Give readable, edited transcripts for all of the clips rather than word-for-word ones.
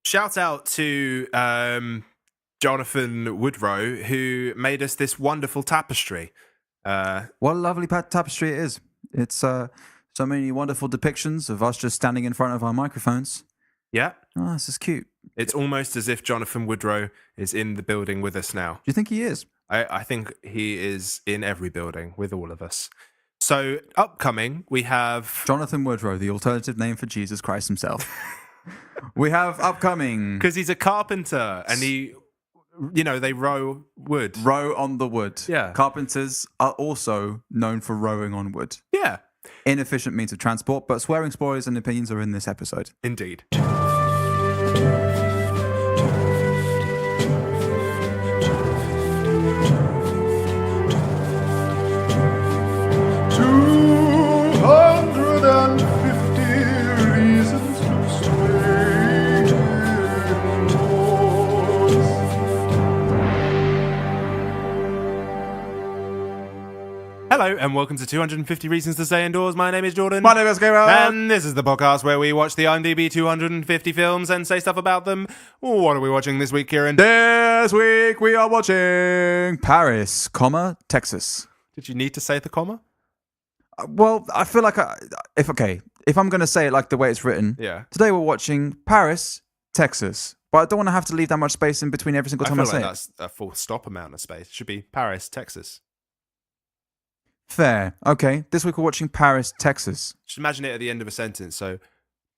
Shout out to Jonathan Woodrow, who made us this wonderful tapestry. What a lovely tapestry it is. It's so many wonderful depictions of us just standing in front of our microphones. Yeah. Oh, this is cute. It's almost as if Jonathan Woodrow is in the building with us now. Do you think he is? I think he is in every building with all of us. So, upcoming, we have... Jonathan Woodrow, the alternative name for Jesus Christ himself. We have upcoming... Because he's a carpenter, and he... You know, they row wood. Row on the wood. Yeah. Carpenters are also known for rowing on wood. Yeah. Inefficient means of transport, but swearing, spoilers, and opinions are in this episode. Indeed. Hello and welcome to 250 Reasons to Stay Indoors. My name is Jordan. My name is Keiran. And this is the podcast where we watch the IMDb 250 films and say stuff about them. What are we watching this week, Kieran? This week we are watching Paris, Texas. Did you need to say the comma? Well, I feel like if I'm going to say it like the way it's written, yeah. Today we're watching Paris, Texas. But I don't want to have to leave that much space in between every single time I say it. That's a full stop amount of space. It should be Paris, Texas. Fair. Okay. This week we're watching Paris, Texas. Just imagine it at the end of a sentence. So,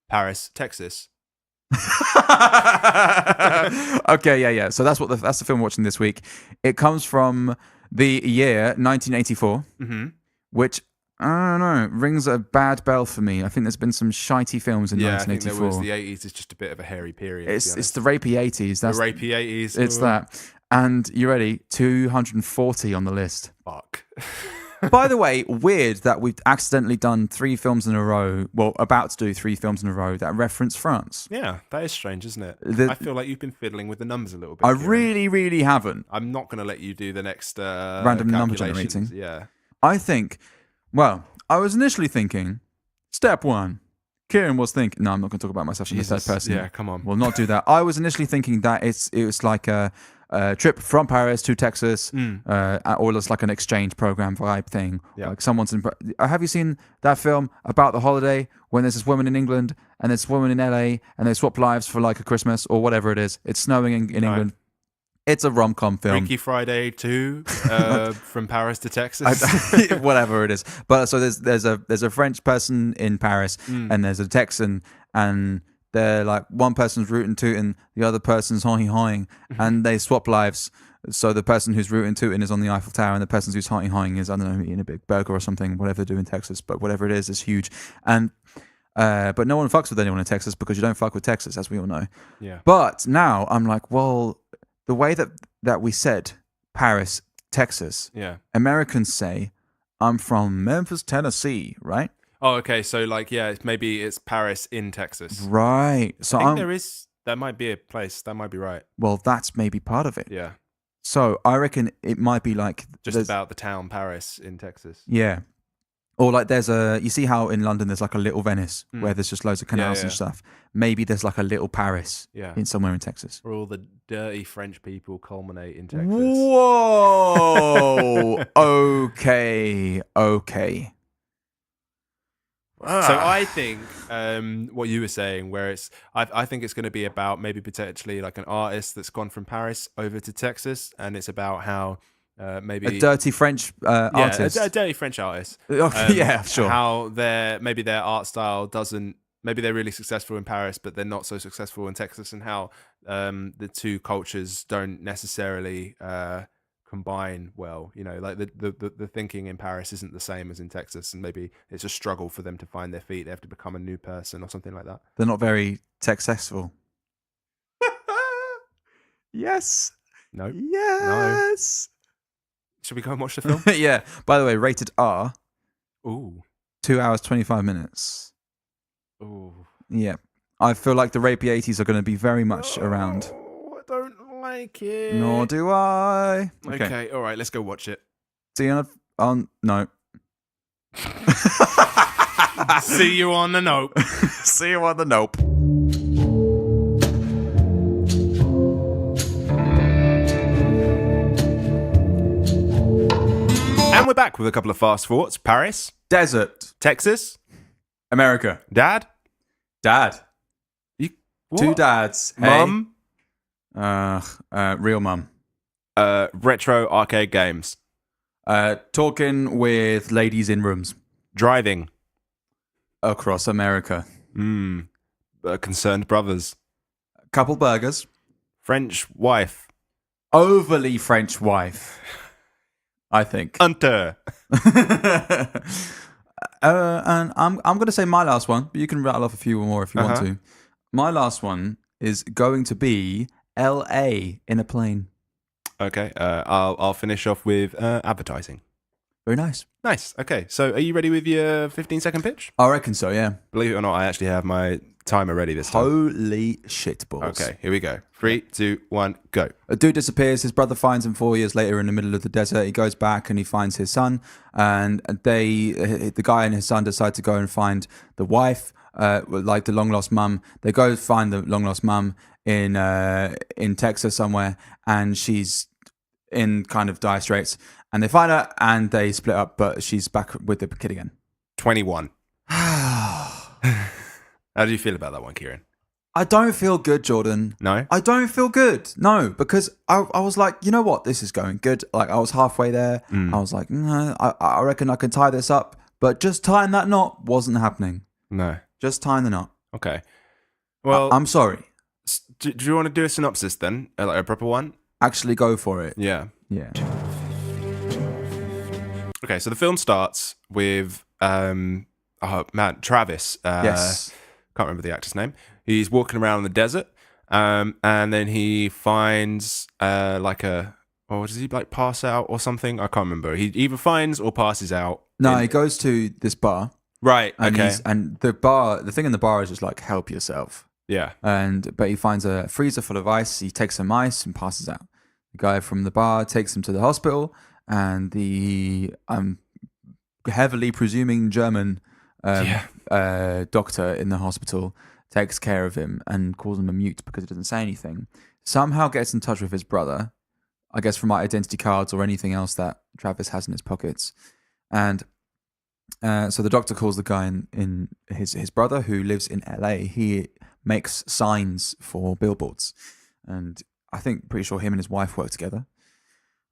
Paris, Texas. Okay, yeah. So that's the film we're watching this week. It comes from the year 1984, which I don't know, rings a bad bell for me. I think there's been some shitey films in 1984. I think there was the 80s is just a bit of a hairy period. It's the rapey 80s. That's the rapey 80s. It's that. And you ready? 240 on the list. Fuck. By the way, weird that we've accidentally done 3 films in a row, well, about to do 3 films in a row that reference France. Yeah, that is strange, isn't it? I feel like you've been fiddling with the numbers a little bit. I really, really haven't. I'm not going to let you do the next random number generating. Yeah. I think, well, I was initially thinking, step 1. Kieran was thinking, no, I'm not going to talk about myself in the third person. Yeah, come on. We'll not do that. I was initially thinking that it was like a trip from Paris to Texas, or it's like an exchange program vibe thing. Yeah. Like someone's in. Have you seen that film about the holiday when there's this woman in England and this woman in LA and they swap lives for like a Christmas or whatever it is? It's snowing in England. It's a rom-com film. Freaky Friday 2, from Paris to Texas. Whatever it is. But so there's a French person in Paris and there's a Texan, and they're like, one person's rootin' tootin', the other person's hawing, and they swap lives. So the person who's rootin' tootin' is on the Eiffel Tower, and the person who's hawing is, I don't know, eating a big burger or something, whatever they do in Texas. But whatever it is huge. And but no one fucks with anyone in Texas because you don't fuck with Texas, as we all know. Yeah. But now I'm like, well, the way that we said Paris, Texas, Americans say, I'm from Memphis, Tennessee, right? Oh, okay. So, like, yeah, maybe it's Paris in Texas. Right. So I think there might be a place. That might be right. Well, that's maybe part of it. Yeah. So I reckon it might be like... Just about the town Paris in Texas. Yeah. Or like you see how in London there's like a little Venice where there's just loads of canals and stuff. Maybe there's like a little Paris in somewhere in Texas. Where all the dirty French people culminate in Texas. Whoa! Okay. So I think what you were saying, where I think it's going to be about maybe potentially like an artist that's gone from Paris over to Texas, and it's about how maybe a dirty French artist, a dirty French artist. Yeah, sure. How their art style doesn't. Maybe they're really successful in Paris, but they're not so successful in Texas, and how the two cultures don't necessarily combine well. You know, like the thinking in Paris isn't the same as in Texas, and maybe it's a struggle for them to find their feet. They have to become a new person or something like that. They're not very successful. Yes. No. Yes. No. Should we go and watch the film? Yeah. By the way, rated R. Ooh. 2 hours, 25 minutes. Ooh. Yeah. I feel like the rapey 80s are going to be very much around. I don't like it. Nor do I. Okay. All right. Let's go watch it. See you on... No. See you on the nope. See you on the nope. back with a couple of fast thoughts. Paris, Desert. Texas, America. Dad, Dad. what? 2 dads. Mum, Real mum. retro arcade games, Talking with ladies in rooms. driving, Across America. concerned brothers, Couple burgers. French wife, Overly French wife. I think. hunter. And I'm going to say my last one, but you can rattle off a few more if you want to. My last one is going to be L.A. in a plane. Okay, I'll finish off with advertising. Very nice. Nice. Okay, so are you ready with your 15-second pitch? I reckon so, yeah. Believe it or not, I actually have my timer ready this time. Holy shit balls. Okay, here we go. 3, 2, 1, go. A dude disappears. His brother finds him 4 years later in the middle of the desert. He goes back and he finds his son. And the guy and his son decide to go and find the wife, like the long lost mum. They go find the long lost mum in Texas somewhere, and she's in kind of dire straits. And they find her and they split up, but she's back with the kid again. 21. How do you feel about that one, Keiran? I don't feel good, Jordan. No? I don't feel good. No, because I was like, you know what? This is going good. Like, I was halfway there. I was like, no, I reckon I can tie this up. But just tying that knot wasn't happening. No. Just tying the knot. Okay. Well, I'm sorry. Do you want to do a synopsis then? Like a proper one? Actually go for it. Yeah. Yeah. Okay, so the film starts with, Travis. Yes. Can't remember the actor's name. He's walking around in the desert, and then he finds does he like pass out or something? I can't remember. He either finds or passes out. No, he goes to this bar. Right. And okay. And the thing in the bar is just like, help yourself. Yeah. But he finds a freezer full of ice. He takes some ice and passes out. The guy from the bar takes him to the hospital, and the heavily presuming German doctor in the hospital takes care of him and calls him a mute because he doesn't say anything. Somehow gets in touch with his brother, I guess from identity cards or anything else that Travis has in his pockets. And so the doctor calls the guy in his brother who lives in LA. He makes signs for billboards, and I think pretty sure him and his wife work together.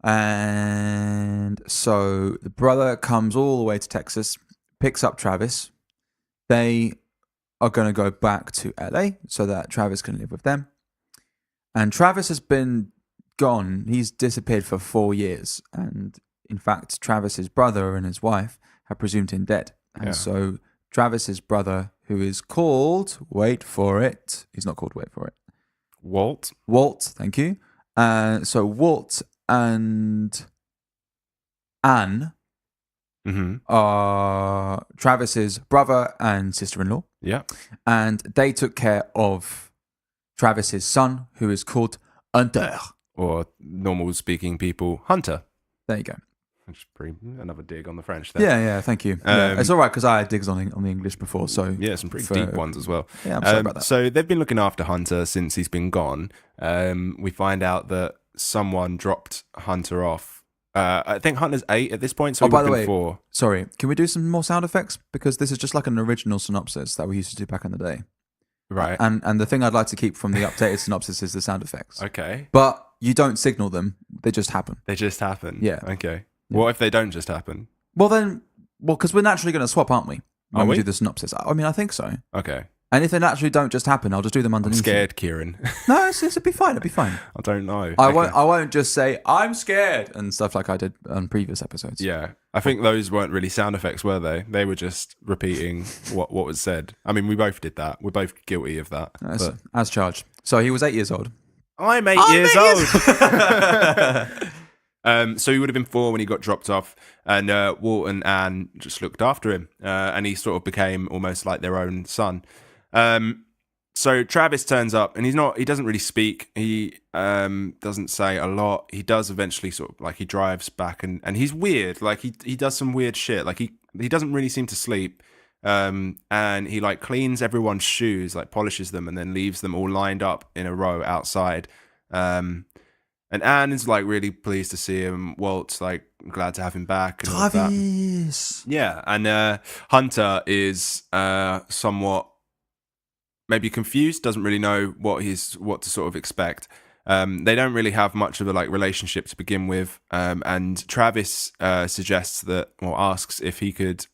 And so the brother comes all the way to Texas, picks up Travis. They are going to go back to LA so that Travis can live with them. And Travis has been gone. He's disappeared for 4 years. And in fact, Travis's brother and his wife have presumed him dead. And so Travis's brother, who is called, wait for it. He's not called, wait for it. Walt, thank you. So Walt and Anne are Travis's brother and sister-in-law. Yeah. And they took care of Travis's son, who is called Hunter. Or normal speaking people, Hunter. There you go. Which is another dig on the French there. Yeah, thank you. It's all right because I had digs on the English before. So yeah, some pretty deep ones as well. Yeah, I'm sorry about that. So they've been looking after Hunter since he's been gone. We find out that someone dropped Hunter off. I think Hunter's 8 at this point, so by the way, 4. Sorry, can we do some more sound effects? Because this is just like an original synopsis that we used to do back in the day. Right. And the thing I'd like to keep from the updated synopsis is the sound effects. Okay. But you don't signal them; they just happen. They just happen. Yeah. Okay. Yeah. What if they don't just happen? Well, because we're naturally going to swap, aren't we? When Are we do the synopsis. I mean, I think so. Okay. And if they naturally don't just happen, I'll just do them underneath. I'm scared, Keiran. No, it'll be fine. It'll be fine. I don't know. I won't just say I'm scared and stuff like I did on previous episodes. Yeah, I think those weren't really sound effects, were they? They were just repeating what was said. I mean, we both did that. We're both guilty of that. As charged. So he was 8 years old. I'm 8 years old. So he would have been 4 when he got dropped off, and Walt and Anne just looked after him, and he sort of became almost like their own son. So Travis turns up, and he doesn't really speak. He doesn't say a lot. He does eventually sort of like he drives back, and he's weird. Like he does some weird shit. Like he doesn't really seem to sleep. And he like cleans everyone's shoes, like polishes them, and then leaves them all lined up in a row outside. And Anne is like really pleased to see him. Walt's like glad to have him back and all of that. Travis. Yeah, and Hunter is somewhat maybe confused, doesn't really know what to sort of expect. They don't really have much of a relationship to begin with, and Travis suggests asks if he could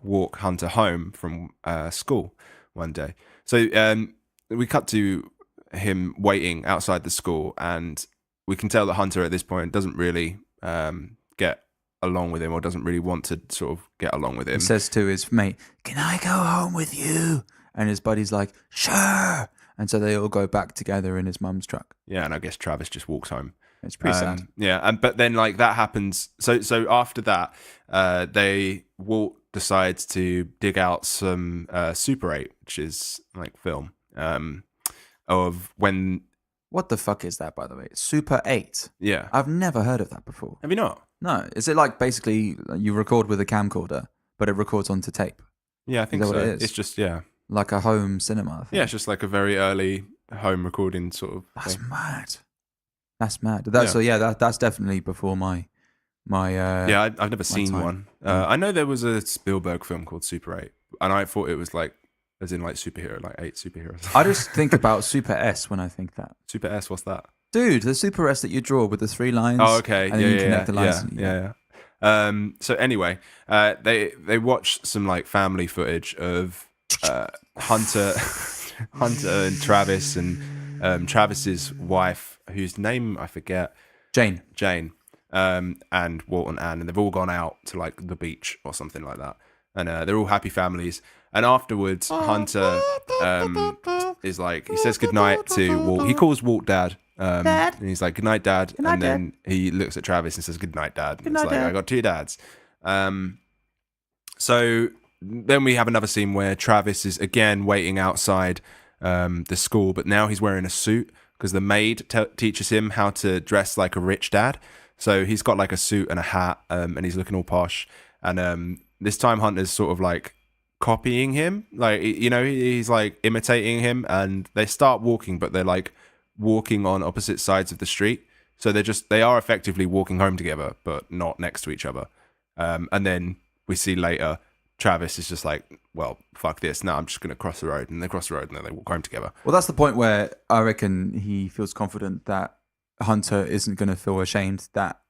walk Hunter home from school one day. So we cut to him waiting outside the school, and we can tell that Hunter at this point doesn't really get along with him, or doesn't really want to sort of get along with him. He says to his mate, "Can I go home with you?" And his buddy's like, "Sure." And so they all go back together in his mum's truck. Yeah, and I guess Travis just walks home. It's pretty sad. Yeah, but then that happens. So after that, Walt decides to dig out some Super 8, which is film of when. What the fuck is that, by the way? Super 8. Yeah, I've never heard of that before. have you not? No. Is it basically you record with a camcorder, but it records onto tape? Yeah, I think Is that so. what it is? It's just Like a home cinema thing? Yeah, it's just like a very early home recording sort of That's thing. mad. That's mad. That's definitely before my Yeah, I've never seen time. one. I know there was a Spielberg film called Super 8, and I thought it was as in superhero, 8 superheroes. I just think about Super S when I think that. Super S, what's that? Dude, the Super S that you draw with the 3 lines. Oh, okay. And then you connect the lines. Yeah. So anyway, they watch some family footage of Hunter and Travis, and Travis's wife, whose name I forget, Jane. and Walt and Anne, and they've all gone out to the beach or something like that, and they're all happy families. And afterwards, Hunter is he says goodnight to Walt. He calls Walt Dad. Dad. And he's like, "Good night, Dad." Good night, and then he looks at Travis and says, "Good night, Dad." And Good it's night, Dad. I got 2 dads. So then we have another scene where Travis is again waiting outside the school, but now he's wearing a suit because the maid teaches him how to dress like a rich dad. So he's got a suit and a hat, and he's looking all posh. And this time Hunter's sort of copying him, he's imitating him, and they start walking, but they're walking on opposite sides of the street. So they are effectively walking home together, but not next to each other. And then we see later Travis is just well, fuck this. Now I'm just going to cross the road. And they cross the road and then they walk home together. Well, that's the point where I reckon he feels confident that Hunter isn't going to feel ashamed, that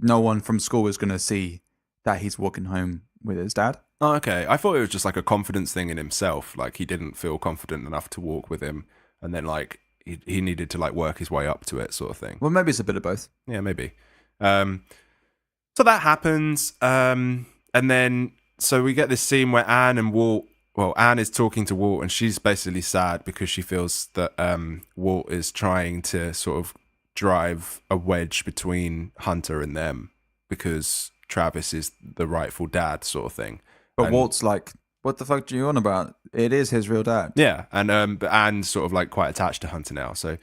no one from school is going to see that he's walking home with his dad. Oh, okay. I thought it was just a confidence thing in himself. He didn't feel confident enough to walk with him. And then he needed to work his way up to it, sort of thing. Well, maybe it's a bit of both. Yeah, maybe. So that happens. And then, so we get this scene where Anne is talking to Walt, and she's basically sad because she feels that Walt is trying to sort of drive a wedge between Hunter and them because Travis is the rightful dad, sort of thing. But Walt's what the fuck do you on about? It is his real dad. Yeah, and but Anne's sort of quite attached to Hunter now, so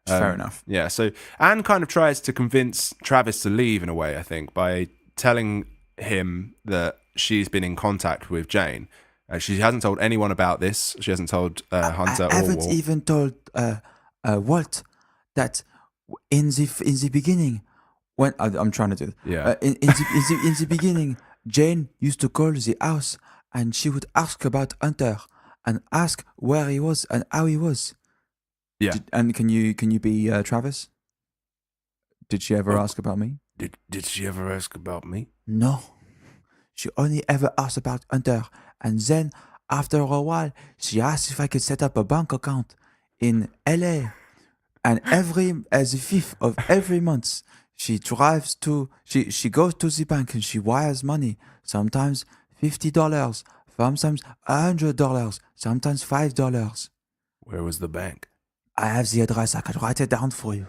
fair enough. Yeah, so Anne kind of tries to convince Travis to leave in a way, I think, by telling him that she's been in contact with Jane. She hasn't told anyone about this. She hasn't told Hunter I haven't or Walt. even told Walt that in the beginning, when I'm trying to do it. Yeah. In the beginning, Jane used to call the house and she would ask about Hunter and ask where he was and how he was. Yeah. And can you be Travis? Did she ever ask about me? Did she ever ask about me? No. She only ever asked about Hunter. And then, after a while, she asked if I could set up a bank account in LA. And the 5th of every month, she goes to the bank and she wires money. Sometimes $50, sometimes $100, sometimes $5. Where was the bank? I have the address. I can write it down for you.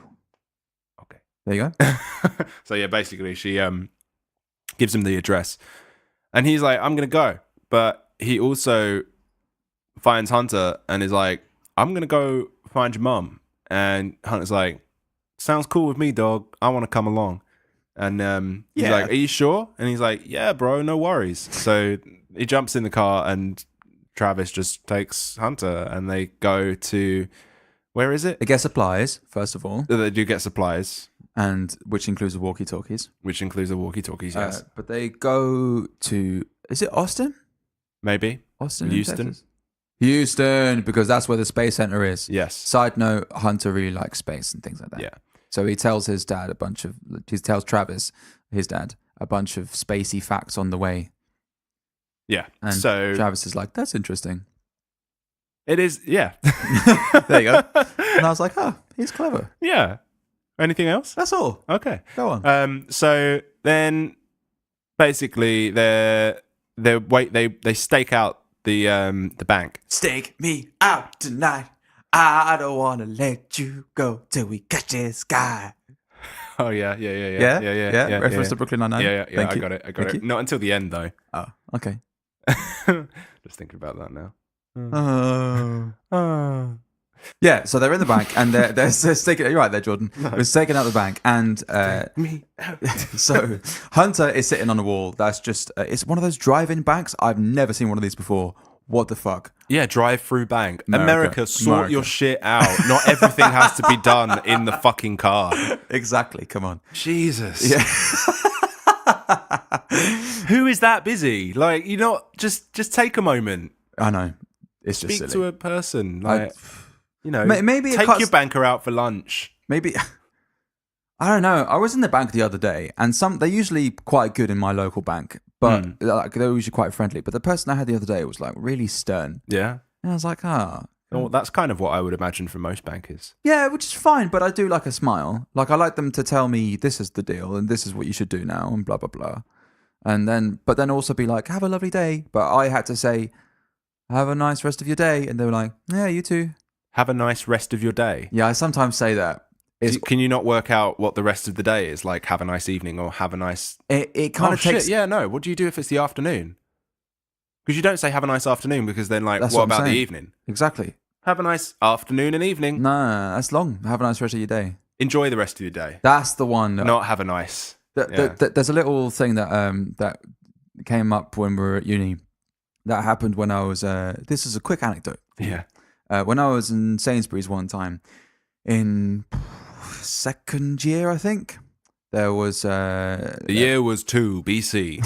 Okay. There you go. So yeah, basically she gives him the address. And he's like, I'm going to go. But he also finds Hunter and is like, I'm going to go find your mum. And Hunter's like, sounds cool with me, dog. I want to come along. And he's like, are you sure? And he's like, yeah, bro, no worries. So he jumps in the car and Travis just takes Hunter and they go to, where is it? They get supplies, first of all. They do get supplies. and which includes the walkie-talkies. Which includes the walkie-talkies, yes. But they go to, is it Austin? Maybe. Austin, Houston. Houston, because that's where the space center is. Yes. Side note: Hunter really likes space and things like that. Yeah. So he tells Travis, his dad, a bunch of spacey facts on the way. Yeah. And so Travis is like, "That's interesting." it is. Yeah. There you go. And I was like, "Oh, he's clever." Yeah. Anything else? That's all. Okay. Go on. So then, basically, they stake out the bank. Stake me out tonight. I don't want to let you go till we catch this guy. Oh yeah. Reference to Brooklyn Nine-Nine. Yeah. Thank I you. got it. Thank you. Not until the end though. Oh, okay. Just thinking about that now. Yeah, so they're in the bank and they're staking. You're right there, Jordan. They're staking out the bank, and so Hunter is sitting on a wall. That's just it's one of those drive-in banks. I've never seen one of these before. What the fuck? Yeah, drive-through bank. America, sort your shit out. Not everything has to be done in the fucking car. Exactly. Come on. Jesus. Yeah. Who is that busy? Like, you know, just take a moment. I know. It's just Speak silly. to a person. Like, you know, maybe take your banker out for lunch. Maybe. I don't know. I was in the bank the other day, and they're usually quite good in my local bank, but like, they're usually quite friendly. But the person I had the other day was like really stern. Yeah. And I was like, Well, that's kind of what I would imagine from most bankers. Yeah, which is fine, but I do like a smile. Like, I like them to tell me this is the deal and this is what you should do now and blah, blah, blah. But then also be like, have a lovely day. But I had to say, have a nice rest of your day. And they were like, yeah, you too. Have a nice rest of your day. Yeah, I sometimes say that. Can you not work out what the rest of the day is? Like, have a nice evening or have a nice... It kind of takes... Shit, yeah, no. What do you do if it's the afternoon? Because you don't say have a nice afternoon because then, like, That's what what I'm about the saying. evening? Exactly. Have a nice afternoon and evening. No, that's long. Have a nice rest of your day. Enjoy the rest of your day. That's the one. Not have a nice... There's a little thing that came up when we were at uni that happened when I was... this is a quick anecdote. Yeah. When I was in Sainsbury's one time, in second year, I think, there was... the year was 2 BC.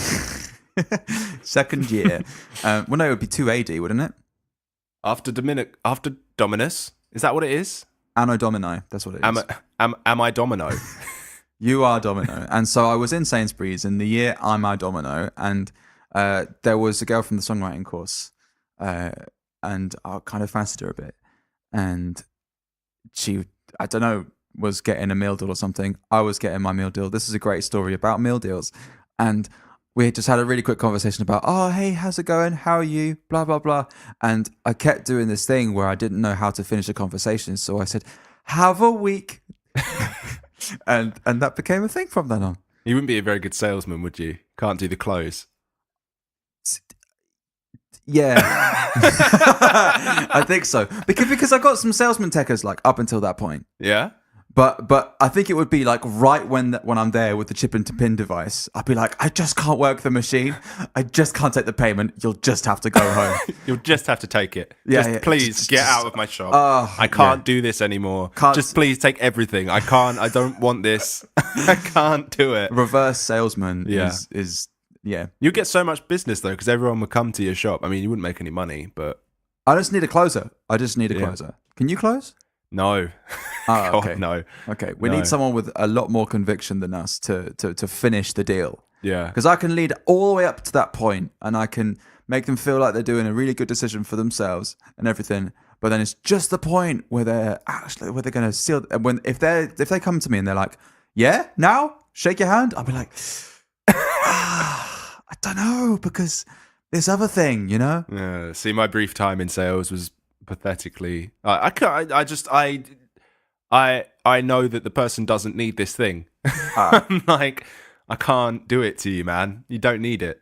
Second year. Well, no, it would be 2 AD, wouldn't it? After Dominus? Is that what it is? Anno Domini, that's what it is. Am I Domino? You are Domino. And so I was in Sainsbury's in the year I'm I Domino, and there was a girl from the songwriting course, and I kind of fancied her a bit. And she, I don't know, was getting a meal deal or something. I was getting my meal deal. This is a great story about meal deals. And we just had a really quick conversation about, oh, hey, how's it going? How are you? Blah, blah, blah. And I kept doing this thing where I didn't know how to finish a conversation. So I said, have a week. and that became a thing from then on. You wouldn't be a very good salesman, would you? Can't do the close. Yeah. I think so. Because I got some salesman techers like up until that point. Yeah? But I think it would be like right when I'm there with the chip and pin device, I'd be like, I just can't work the machine. I just can't take the payment. You'll just have to go home. You'll just have to take it. Yeah, Please get out of my shop. I can't do this anymore. Just please take everything. I don't want this. I can't do it. Reverse salesman is yeah. You get so much business though, because everyone would come to your shop. I mean, you wouldn't make any money, but I just need a closer. Closer. Can you close? No. Oh, okay. God, no. Okay. We need someone with a lot more conviction than us to finish the deal. Yeah. Because I can lead all the way up to that point and I can make them feel like they're doing a really good decision for themselves and everything. But then it's just the point where they're going to seal. If they come to me and they're like, yeah, now shake your hand. I'll be like, I don't know, because this other thing, you know? Yeah. See, my brief time in sales was pathetically. I know that the person doesn't need this thing. I'm like, I can't do it to you, man. You don't need it.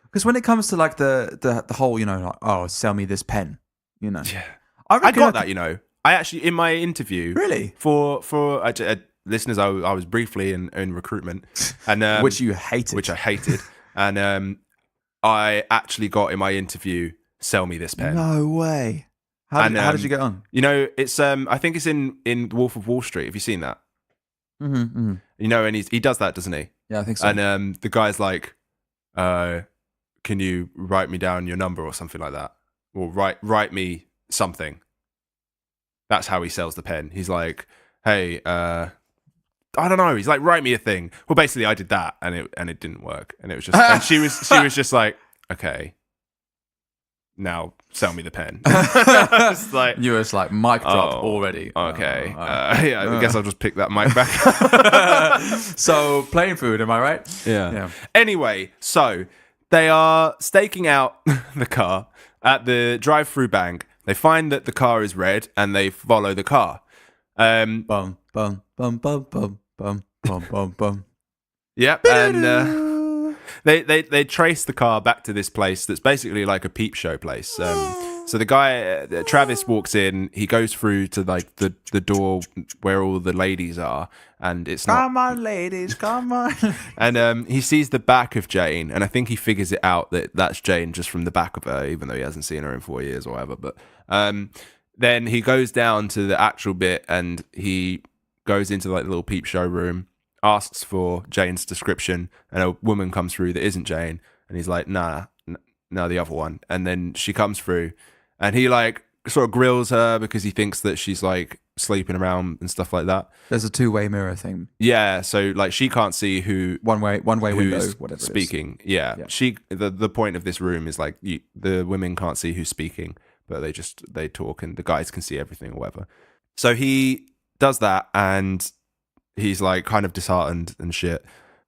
Because when it comes to like the whole, you know, like, oh, sell me this pen, you know. Yeah, I got that. You know, I actually in my interview really for listeners, I was briefly in recruitment, and which you hated, which I hated, and I actually got in my interview, sell me this pen. No way. How did you get on? You know, it's I think it's in Wolf of Wall Street. Have you seen that? You know, and he does that, doesn't he? Yeah, I think so. And the guy's like, can you write me down your number or something like that? Or write me something. That's how he sells the pen. He's like, hey, I don't know. He's like, write me a thing. Well, basically, I did that, and it didn't work. And it was just, and she was just like, okay, now sell me the pen. It's like, you were just like mic drop already. Okay, yeah, I guess I'll just pick that mic back up. So plain food, am I right? Yeah. Anyway, so they are staking out the car at the drive-through bank. They find that the car is red, and they follow the car. Bum bum bum bum bum bum bum bum bum. Yep, and they trace the car back to this place that's basically like a peep show place. So the guy Travis walks in. He goes through to like the door where all the ladies are, and it's not. Come on, ladies, come on. And he sees the back of Jane, and I think he figures it out that that's Jane just from the back of her, even though he hasn't seen her in 4 years or whatever. But then he goes down to the actual bit, and he goes into like the little peep show room, asks for Jane's description, and a woman comes through that isn't Jane, and he's like, no, the other one. And then she comes through, and he like sort of grills her because he thinks that she's like sleeping around and stuff like that. There's a two-way mirror thing. Yeah, so like she can't see who one way window, whatever speaking. It is. Yeah. She the point of this room is like the women can't see who's speaking, but they talk, and the guys can see everything or whatever. So he does that, and he's like kind of disheartened and shit,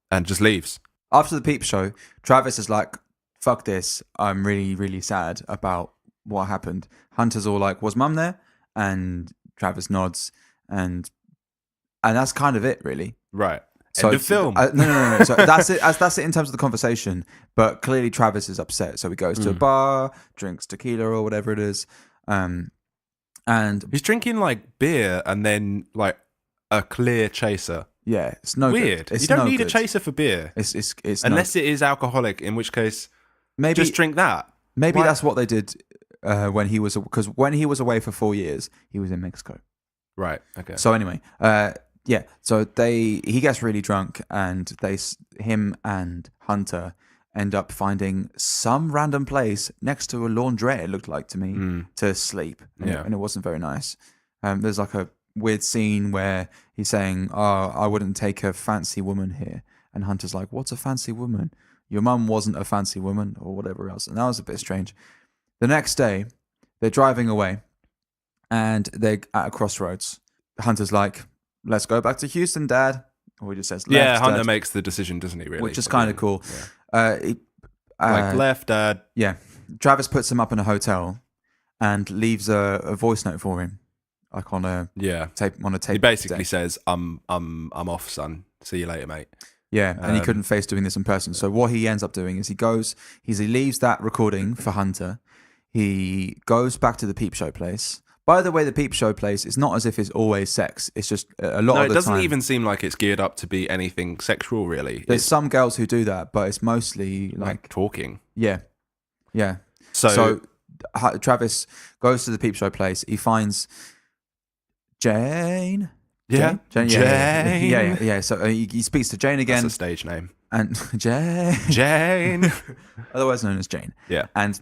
and just leaves. After the peep show, Travis is like, fuck this, I'm really, really sad about what happened. Hunter's all like, was mum there? And Travis nods, and that's kind of it, really. Right. So end of film. No. So that's it. That's it in terms of the conversation. But clearly, Travis is upset. So he goes to a bar, drinks tequila or whatever it is, and he's drinking like beer and then like a clear chaser. Yeah, it's no weird. Good. It's you don't no need good. a chaser for beer. It's unless it is alcoholic, in which case maybe just drink that. Maybe that's what they did when he was away for 4 years. He was in Mexico. Right. Okay. So anyway, yeah. So he gets really drunk, and him and Hunter end up finding some random place next to a laundrette. It looked like to me to sleep, and it wasn't very nice. There's like a weird scene where he's saying, "Oh, I wouldn't take a fancy woman here," and Hunter's like, "What's a fancy woman? Your mum wasn't a fancy woman," or whatever else, and that was a bit strange. The next day, they're driving away, and they're at a crossroads. Hunter's like, "Let's go back to Houston, Dad." Or he just says, "Left, Hunter Dad," makes the decision, doesn't he? Really, which is kind of cool. Yeah. Like left, Dad. Yeah. Travis puts him up in a hotel and leaves a voice note for him, like on a tape. He basically says, "I'm off, son. See you later, mate." Yeah, and he couldn't face doing this in person. So what he ends up doing is he leaves that recording for Hunter. He goes back to the peep show place. By the way, the peep show place is not as if it's always sex. It's just a lot of the time. No, it doesn't even seem like it's geared up to be anything sexual, really. There's some girls who do that, but it's mostly like talking. Yeah. So Travis goes to the peep show place. He finds Jane. Yeah. Jane. Yeah. So he speaks to Jane again. That's a stage name. And Jane. Otherwise known as Jane. Yeah. And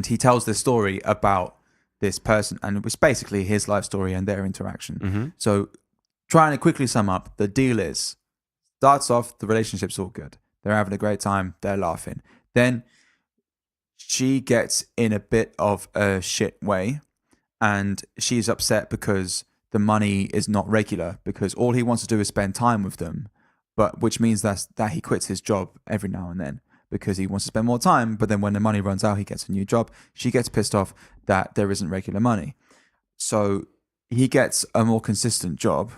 he tells this story about this person, and it was basically his life story and their interaction. Mm-hmm. So trying to quickly sum up, the deal is, starts off, the relationship's all good. They're having a great time. They're laughing. Then she gets in a bit of a shit way, and she's upset because the money is not regular, because all he wants to do is spend time with them, but which means that he quits his job every now and then because he wants to spend more time. But then when the money runs out, he gets a new job. She gets pissed off that there isn't regular money. So he gets a more consistent job.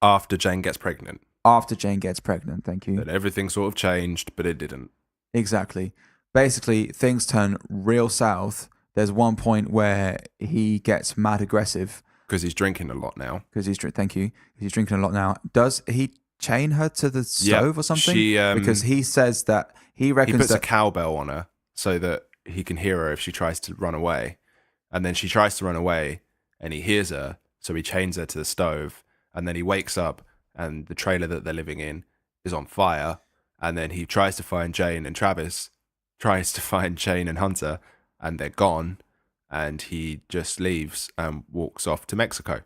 After Jane gets pregnant. Thank you. That everything sort of changed, but it didn't. Exactly. Basically, things turn real south. There's one point where he gets mad aggressive. Because he's drinking a lot now. Thank you. He's drinking a lot now. Does he chain her to the stove or something? Because he says that he reckons he puts a cowbell on her so that he can hear her if she tries to run away. And then she tries to run away and he hears her, so he chains her to the stove, and then he wakes up and the trailer that they're living in is on fire. And then he tries to find Jane, and Travis tries to find Jane and Hunter, and they're gone. And he just leaves and walks off to Mexico.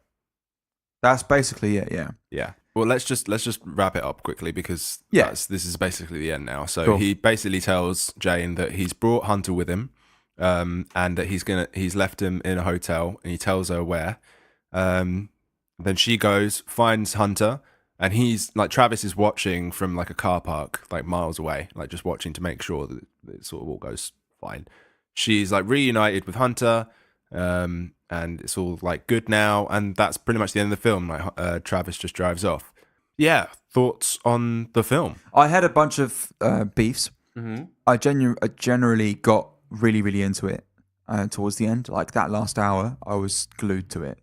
That's basically it. Yeah. Yeah. Well, let's just wrap it up quickly, because this is basically the end now. So he basically tells Jane that he's brought Hunter with him, and that he's left him in a hotel, and he tells her where. Then she goes, finds Hunter, and he's like, Travis is watching from like a car park, like miles away, like just watching to make sure that it sort of all goes fine. She's like reunited with Hunter, and it's all like good now, and that's pretty much the end of the film. Like Travis just drives off. Yeah, thoughts on the film? I had a bunch of beefs. Mm-hmm. I generally got really into it towards the end. Like that last hour, I was glued to it.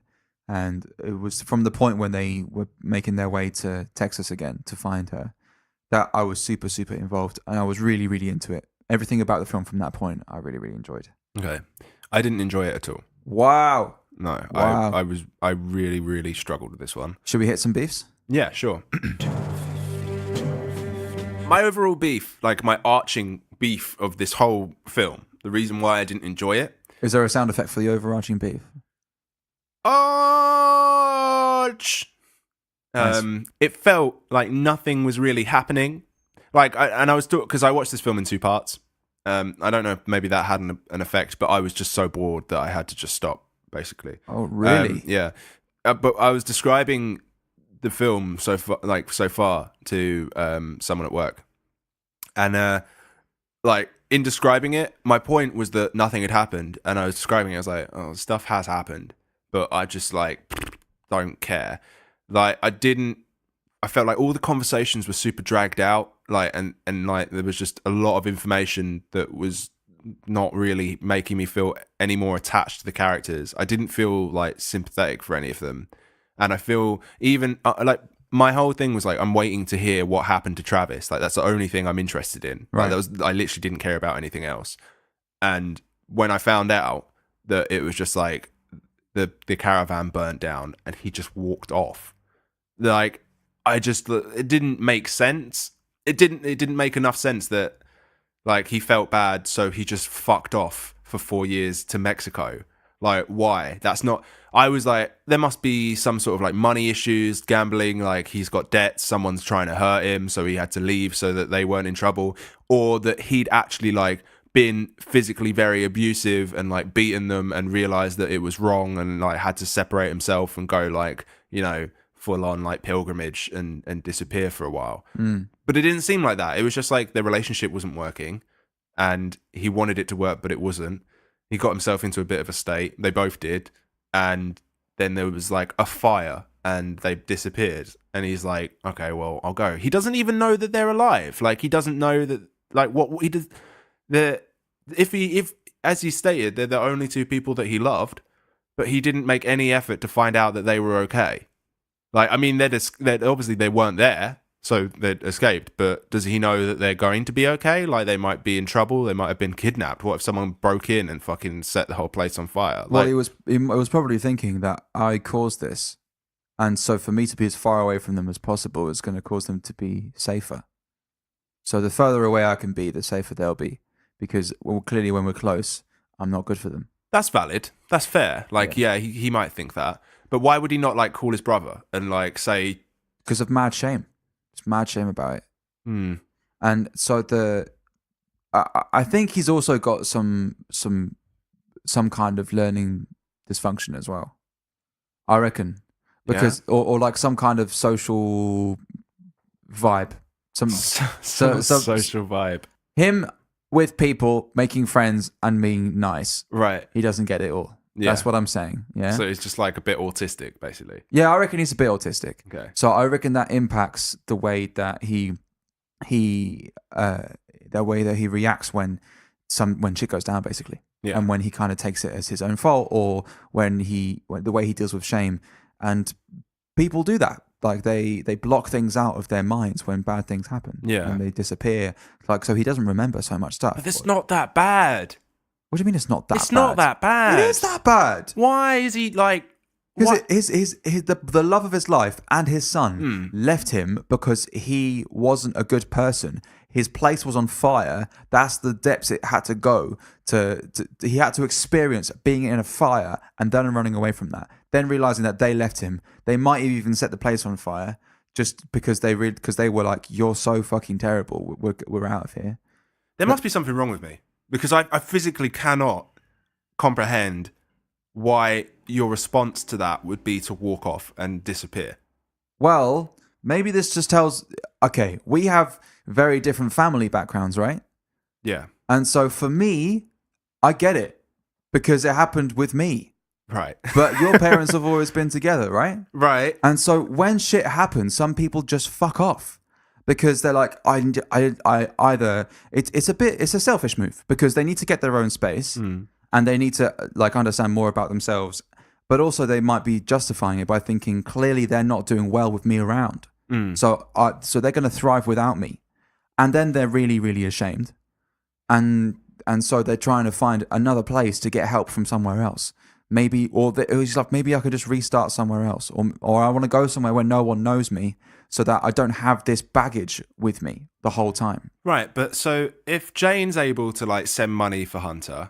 And it was from the point when they were making their way to Texas again to find her that I was super involved, and I was really into it. Everything about the film from that point, I really enjoyed. Okay, I didn't enjoy it at all. Wow. No, Wow. I really struggled with this one. Should we hit some beefs? Yeah, sure. My overall beef, like my arching beef of this whole film, the reason why I didn't enjoy it. Is there a sound effect for the overarching beef? Arch. Nice. It felt like nothing was really happening. Like, I was because I watched this film in 2 parts. I don't know if maybe that had an effect, but I was just so bored that I had to just stop, basically. Oh, really? Yeah. But I was describing the film so far to someone at work, and like in describing it, my point was that nothing had happened, and I was describing it. I was like, oh, stuff has happened, but I just like don't care. Like I felt like all the conversations were super dragged out, like and like there was just a lot of information that was not really making me feel any more attached to the characters. I didn't feel like sympathetic for any of them, and I feel even like my whole thing was like, I'm waiting to hear what happened to Travis. Like that's the only thing I'm interested in. Right. Like, I literally didn't care about anything else. And when I found out that it was just like the caravan burnt down and he just walked off, like it didn't make sense. It didn't make enough sense that like he felt bad, so he just fucked off for 4 years to Mexico. Like, why? That's not. I was like, there must be some sort of like money issues, gambling, like he's got debts, someone's trying to hurt him, so he had to leave so that they weren't in trouble, or that he'd actually like been physically very abusive and like beaten them and realized that it was wrong and like had to separate himself and go like, you know, full on like pilgrimage and disappear for a while. But it didn't seem like that. It was just like their relationship wasn't working and he wanted it to work, but it wasn't. He got himself into a bit of a state. They both did. And then there was like a fire and they disappeared. And he's like, okay, well, I'll go. He doesn't even know that they're alive. Like, he doesn't know that, like, what he does. If as he stated, they're the only 2 people that he loved, but he didn't make any effort to find out that they were okay. Like, I mean, they're obviously they weren't there, so they'd escaped, but does he know that they're going to be okay? Like, they might be in trouble, they might have been kidnapped. What if someone broke in and fucking set the whole place on fire? Well, Like, he was probably thinking that I caused this, and so for me to be as far away from them as possible is going to cause them to be safer. So the further away I can be, the safer they'll be, because well, clearly when we're close, I'm not good for them. that's valid. That's fair. Like, yeah, he might think that. But why would he not, like, call his brother and, like, say... Because of mad shame. It's mad shame about it. And so I think he's also got some kind of learning dysfunction as well. I reckon. Because, or like some kind of social vibe. Some social vibe. Him with people, making friends and being nice. Right. He doesn't get it all. Yeah. That's what I'm saying. Yeah. So it's just like a bit autistic, basically. Yeah, I reckon he's a bit autistic. Okay. So I reckon that impacts the way that he reacts when shit goes down, basically. Yeah. And when he kind of takes it as his own fault, or when the way he deals with shame. And people do that. Like they block things out of their minds when bad things happen. Yeah. And they disappear. Like, so he doesn't remember so much stuff. But it's not that bad. What do you mean it's not that bad? It's not that bad. It is that bad. Why is he like... Because the love of his life and his son left him because he wasn't a good person. His place was on fire. That's the depths it had to go he had to experience being in a fire and then running away from that. Then realizing that they left him. They might have even set the place on fire just because they were like, "You're so fucking terrible. We're out of here." There must be something wrong with me because I physically cannot comprehend why your response to that would be to walk off and disappear. Well, maybe this just tells. Okay, we have very different family backgrounds, right? Yeah. And so for me, I get it because it happened with me. Right. But your parents have always been together, right? Right. And so when shit happens, some people just fuck off because they're like, I either it's a selfish move because they need to get their own space and they need to like understand more about themselves, but also they might be justifying it by thinking clearly they're not doing well with me around, so they're going to thrive without me, and then they're really really ashamed, and so they're trying to find another place to get help from somewhere else. Maybe, it was like, maybe I could just restart somewhere else, or I want to go somewhere where no one knows me, so that I don't have this baggage with me the whole time. Right, but so if Jane's able to like send money for Hunter,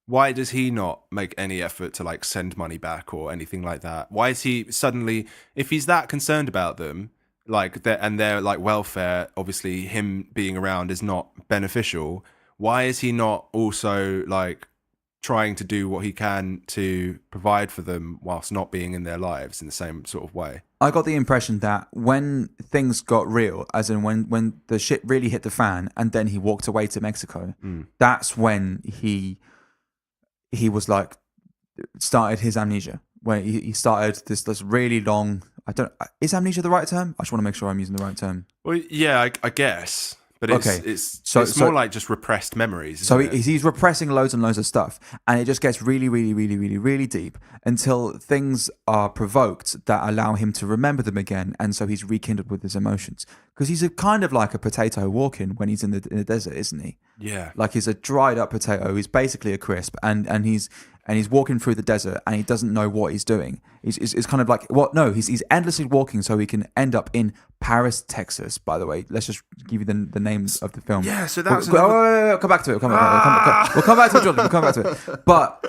why does he not make any effort to like send money back or anything like that? Why is he suddenly, if he's that concerned about them, like their like welfare, obviously him being around is not beneficial. Why is he not also like trying to do what he can to provide for them whilst not being in their lives in the same sort of way? I got the impression that when things got real, as in when the shit really hit the fan, and then he walked away to Mexico, that's when he was started his amnesia, where he started this really long. Is amnesia the right term? I just want to make sure I'm using the right term. Well, yeah, I guess. But it's more like just repressed memories. So he's repressing loads and loads of stuff, and it just gets really, really, really, really, really deep until things are provoked that allow him to remember them again, and so he's rekindled with his emotions. Because he's kind of like a potato walking when he's in the desert, isn't he? Yeah. Like he's a dried up potato. He's basically a crisp, and he's walking through the desert, and he doesn't know what he's doing. He's kind of like he's endlessly walking so he can end up in Paris, Texas. By the way, let's just give you the names of the film. Yeah, so that's we'll come back to it. We'll come back to it, Jordan. We'll come back to it. But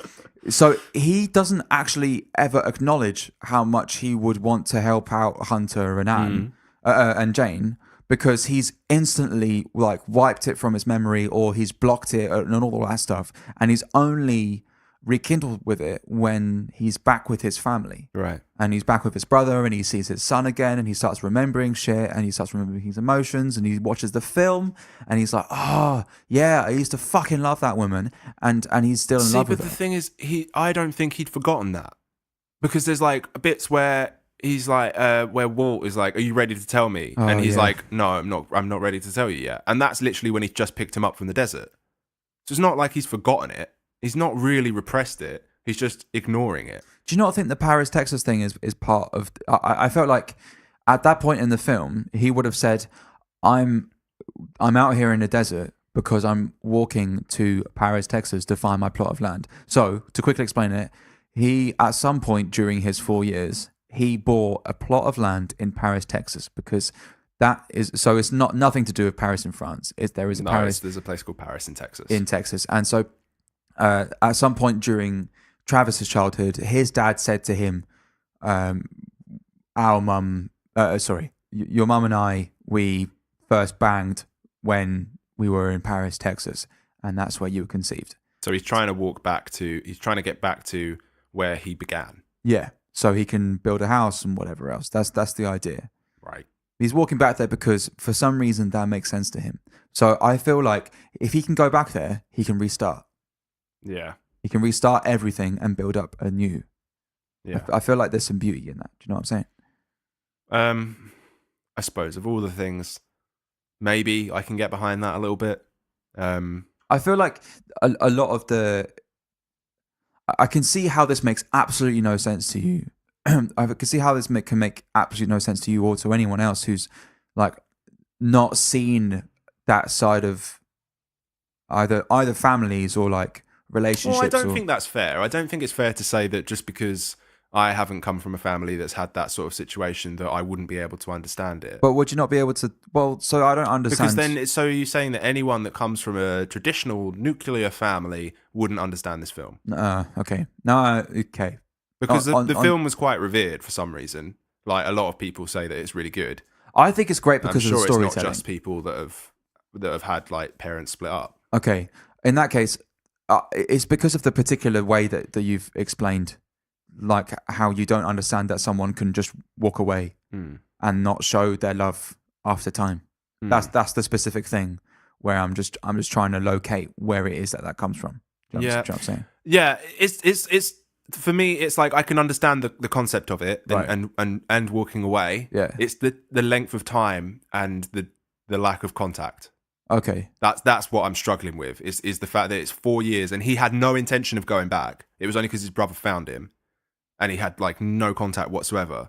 so he doesn't actually ever acknowledge how much he would want to help out Hunter and Anne and Jane, because he's instantly like wiped it from his memory, or he's blocked it and all that stuff, and he's only rekindled with it when he's back with his family. Right. And he's back with his brother, and he sees his son again, and he starts remembering shit, and he starts remembering his emotions, and he watches the film, and he's like, oh yeah, I used to fucking love that woman, and he's still in love with her. But the thing is, I don't think he'd forgotten that, because there's like bits where he's like, where Walt is like, are you ready to tell me? And he's like, no, I'm not ready to tell you yet. And that's literally when he's just picked him up from the desert. So it's not like he's forgotten it. He's not really repressed it. He's just ignoring it. Do you not think the Paris, Texas thing is part of... I felt like at that point in the film, he would have said, I'm out here in the desert because I'm walking to Paris, Texas to find my plot of land. So, to quickly explain it, he, at some point during his 4 years, he bought a plot of land in Paris, Texas, because that is... So it's nothing to do with Paris in France. There's a place called Paris in Texas. And so... at some point during Travis's childhood, his dad said to him, your mum and I, we first banged when we were in Paris, Texas, and that's where you were conceived. So he's trying to get back to where he began. Yeah, so he can build a house and whatever else. That's the idea. Right. He's walking back there because for some reason that makes sense to him. So I feel like if he can go back there, he can restart. Yeah. He can restart everything and build up anew. Yeah. I feel like there's some beauty in that. Do you know what I'm saying? I suppose of all the things, maybe I can get behind that a little bit. I feel like a lot of I can see how this makes absolutely no sense to you. I can see how this can make absolutely no sense to you or to anyone else who's like not seen that side of either families or like relationships. Well, I don't think that's fair. I don't think it's fair to say that just because I haven't come from a family that's had that sort of situation that I wouldn't be able to understand it. But would you not be able to? Well, so I don't understand. Because then, so you're saying that anyone that comes from a traditional nuclear family wouldn't understand this film? Okay. No, okay. Because the film was quite revered for some reason. Like, a lot of people say that it's really good. I think it's great because I'm of sure the storytelling. it's not just people that have had like parents split up. Okay. In that case, it's because of the particular way that you've explained, like how you don't understand that someone can just walk away and not show their love after time. That's the specific thing where I'm just trying to locate where it is that comes from. Do you know what I'm saying? Yeah, it's for me. It's like I can understand the concept of it and walking away. Yeah, it's the length of time and the lack of contact. Okay, that's what I'm struggling with. Is the fact that it's 4 years and he had no intention of going back. It was only because his brother found him, and he had like no contact whatsoever.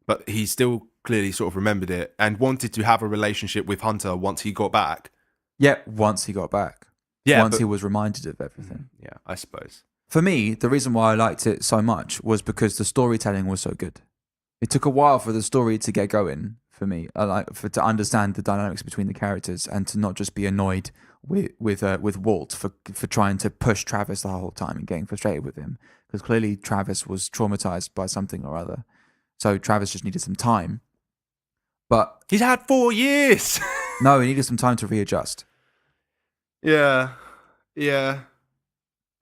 But he still clearly sort of remembered it and wanted to have a relationship with Hunter once he got back. Yeah, once he got back. Yeah, once he was reminded of everything. Yeah, I suppose. For me, the reason why I liked it so much was because the storytelling was so good. It took a while for the story to get going for me. To understand the dynamics between the characters and to not just be annoyed with Walt for trying to push Travis the whole time and getting frustrated with him, because clearly Travis was traumatized by something or other. So Travis just needed some time. But he's had 4 years. No, he needed some time to readjust. Yeah,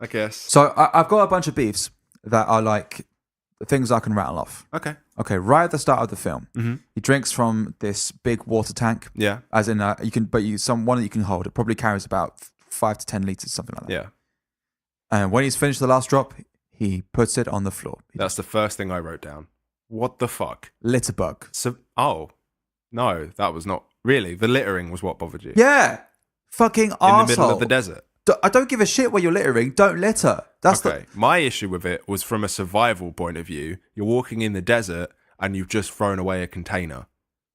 I guess. So I've got a bunch of beefs that are like things I can rattle off. Okay. Right at the start of the film, he drinks from this big water tank. Yeah. As in, one that you can hold. It probably carries about 5 to 10 liters, something like that. Yeah. And when he's finished the last drop, he puts it on the floor. That's the first thing I wrote down. What the fuck? Litter bug. So, no, that was not really. The littering was what bothered you. Yeah. Fucking arsehole. In the middle of the desert. I don't give a shit where you're littering. Don't litter. That's okay. My issue with it was from a survival point of view. You're walking in the desert and you've just thrown away a container.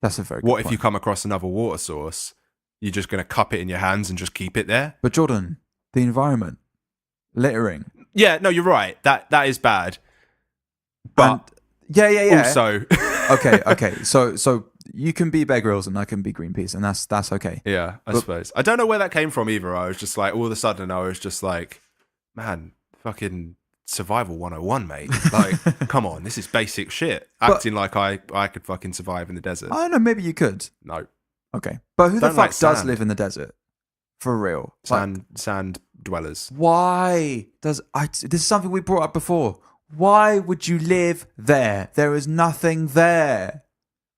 That's a very good What if point. you come across another water source? You're just going to cup it in your hands and just keep it there? But Jordan, the environment, littering. Yeah, no, you're right. That is bad. But yeah. Also, okay. So you can be Bear Grylls and I can be Greenpeace, and that's okay. Yeah, I suppose. I don't know where that came from either. I was just like, all of a sudden, I was just like, man, fucking survival 101, mate. Like, come on, this is basic shit. Acting like I could fucking survive in the desert. I don't know, maybe you could. No. Okay. But who the fuck like does sand. live in the desert? For real. Sand dwellers. Why this is something we brought up before. Why would you live there? There is nothing there.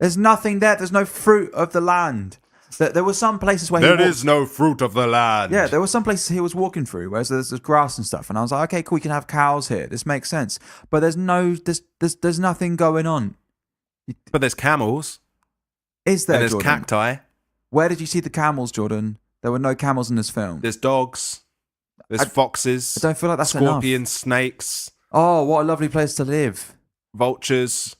There's nothing there. There's no fruit of the land. There were some places where there is no fruit of the land. Yeah, there were some places he was walking through where there's grass and stuff, and I was like, okay, cool, you can have cows here. This makes sense. But there's nothing going on. But there's camels. Is there? And there's Jordan? cacti. Where did you see the camels, Jordan? There were no camels in this film. There's dogs. There's foxes. I don't feel like that's scorpions, enough. snakes. Oh, what a lovely place to live. Vultures.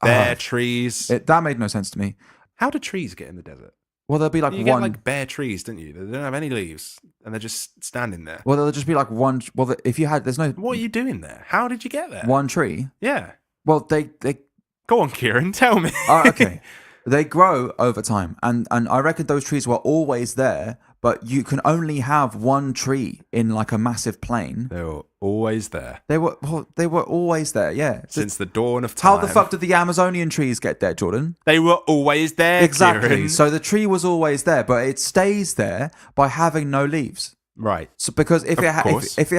Bare trees. That made no sense to me. How do trees get in the desert? Well, there'll be like you get like bare trees, don't you? They don't have any leaves, and they're just standing there. Well, there'll just be like one. Well, if you had, there's no. What are you doing there? How did you get there? One tree. Yeah. Well, they. Go on, Keiran, tell me. Okay. They grow over time, and I reckon those trees were always there, but you can only have one tree in like a massive plain. They were always there. They were always there, yeah. Since the dawn of time. How the fuck did the Amazonian trees get there, Jordan? They were always there, exactly. Keiran. So the tree was always there, but it stays there by having no leaves. Right. So because if it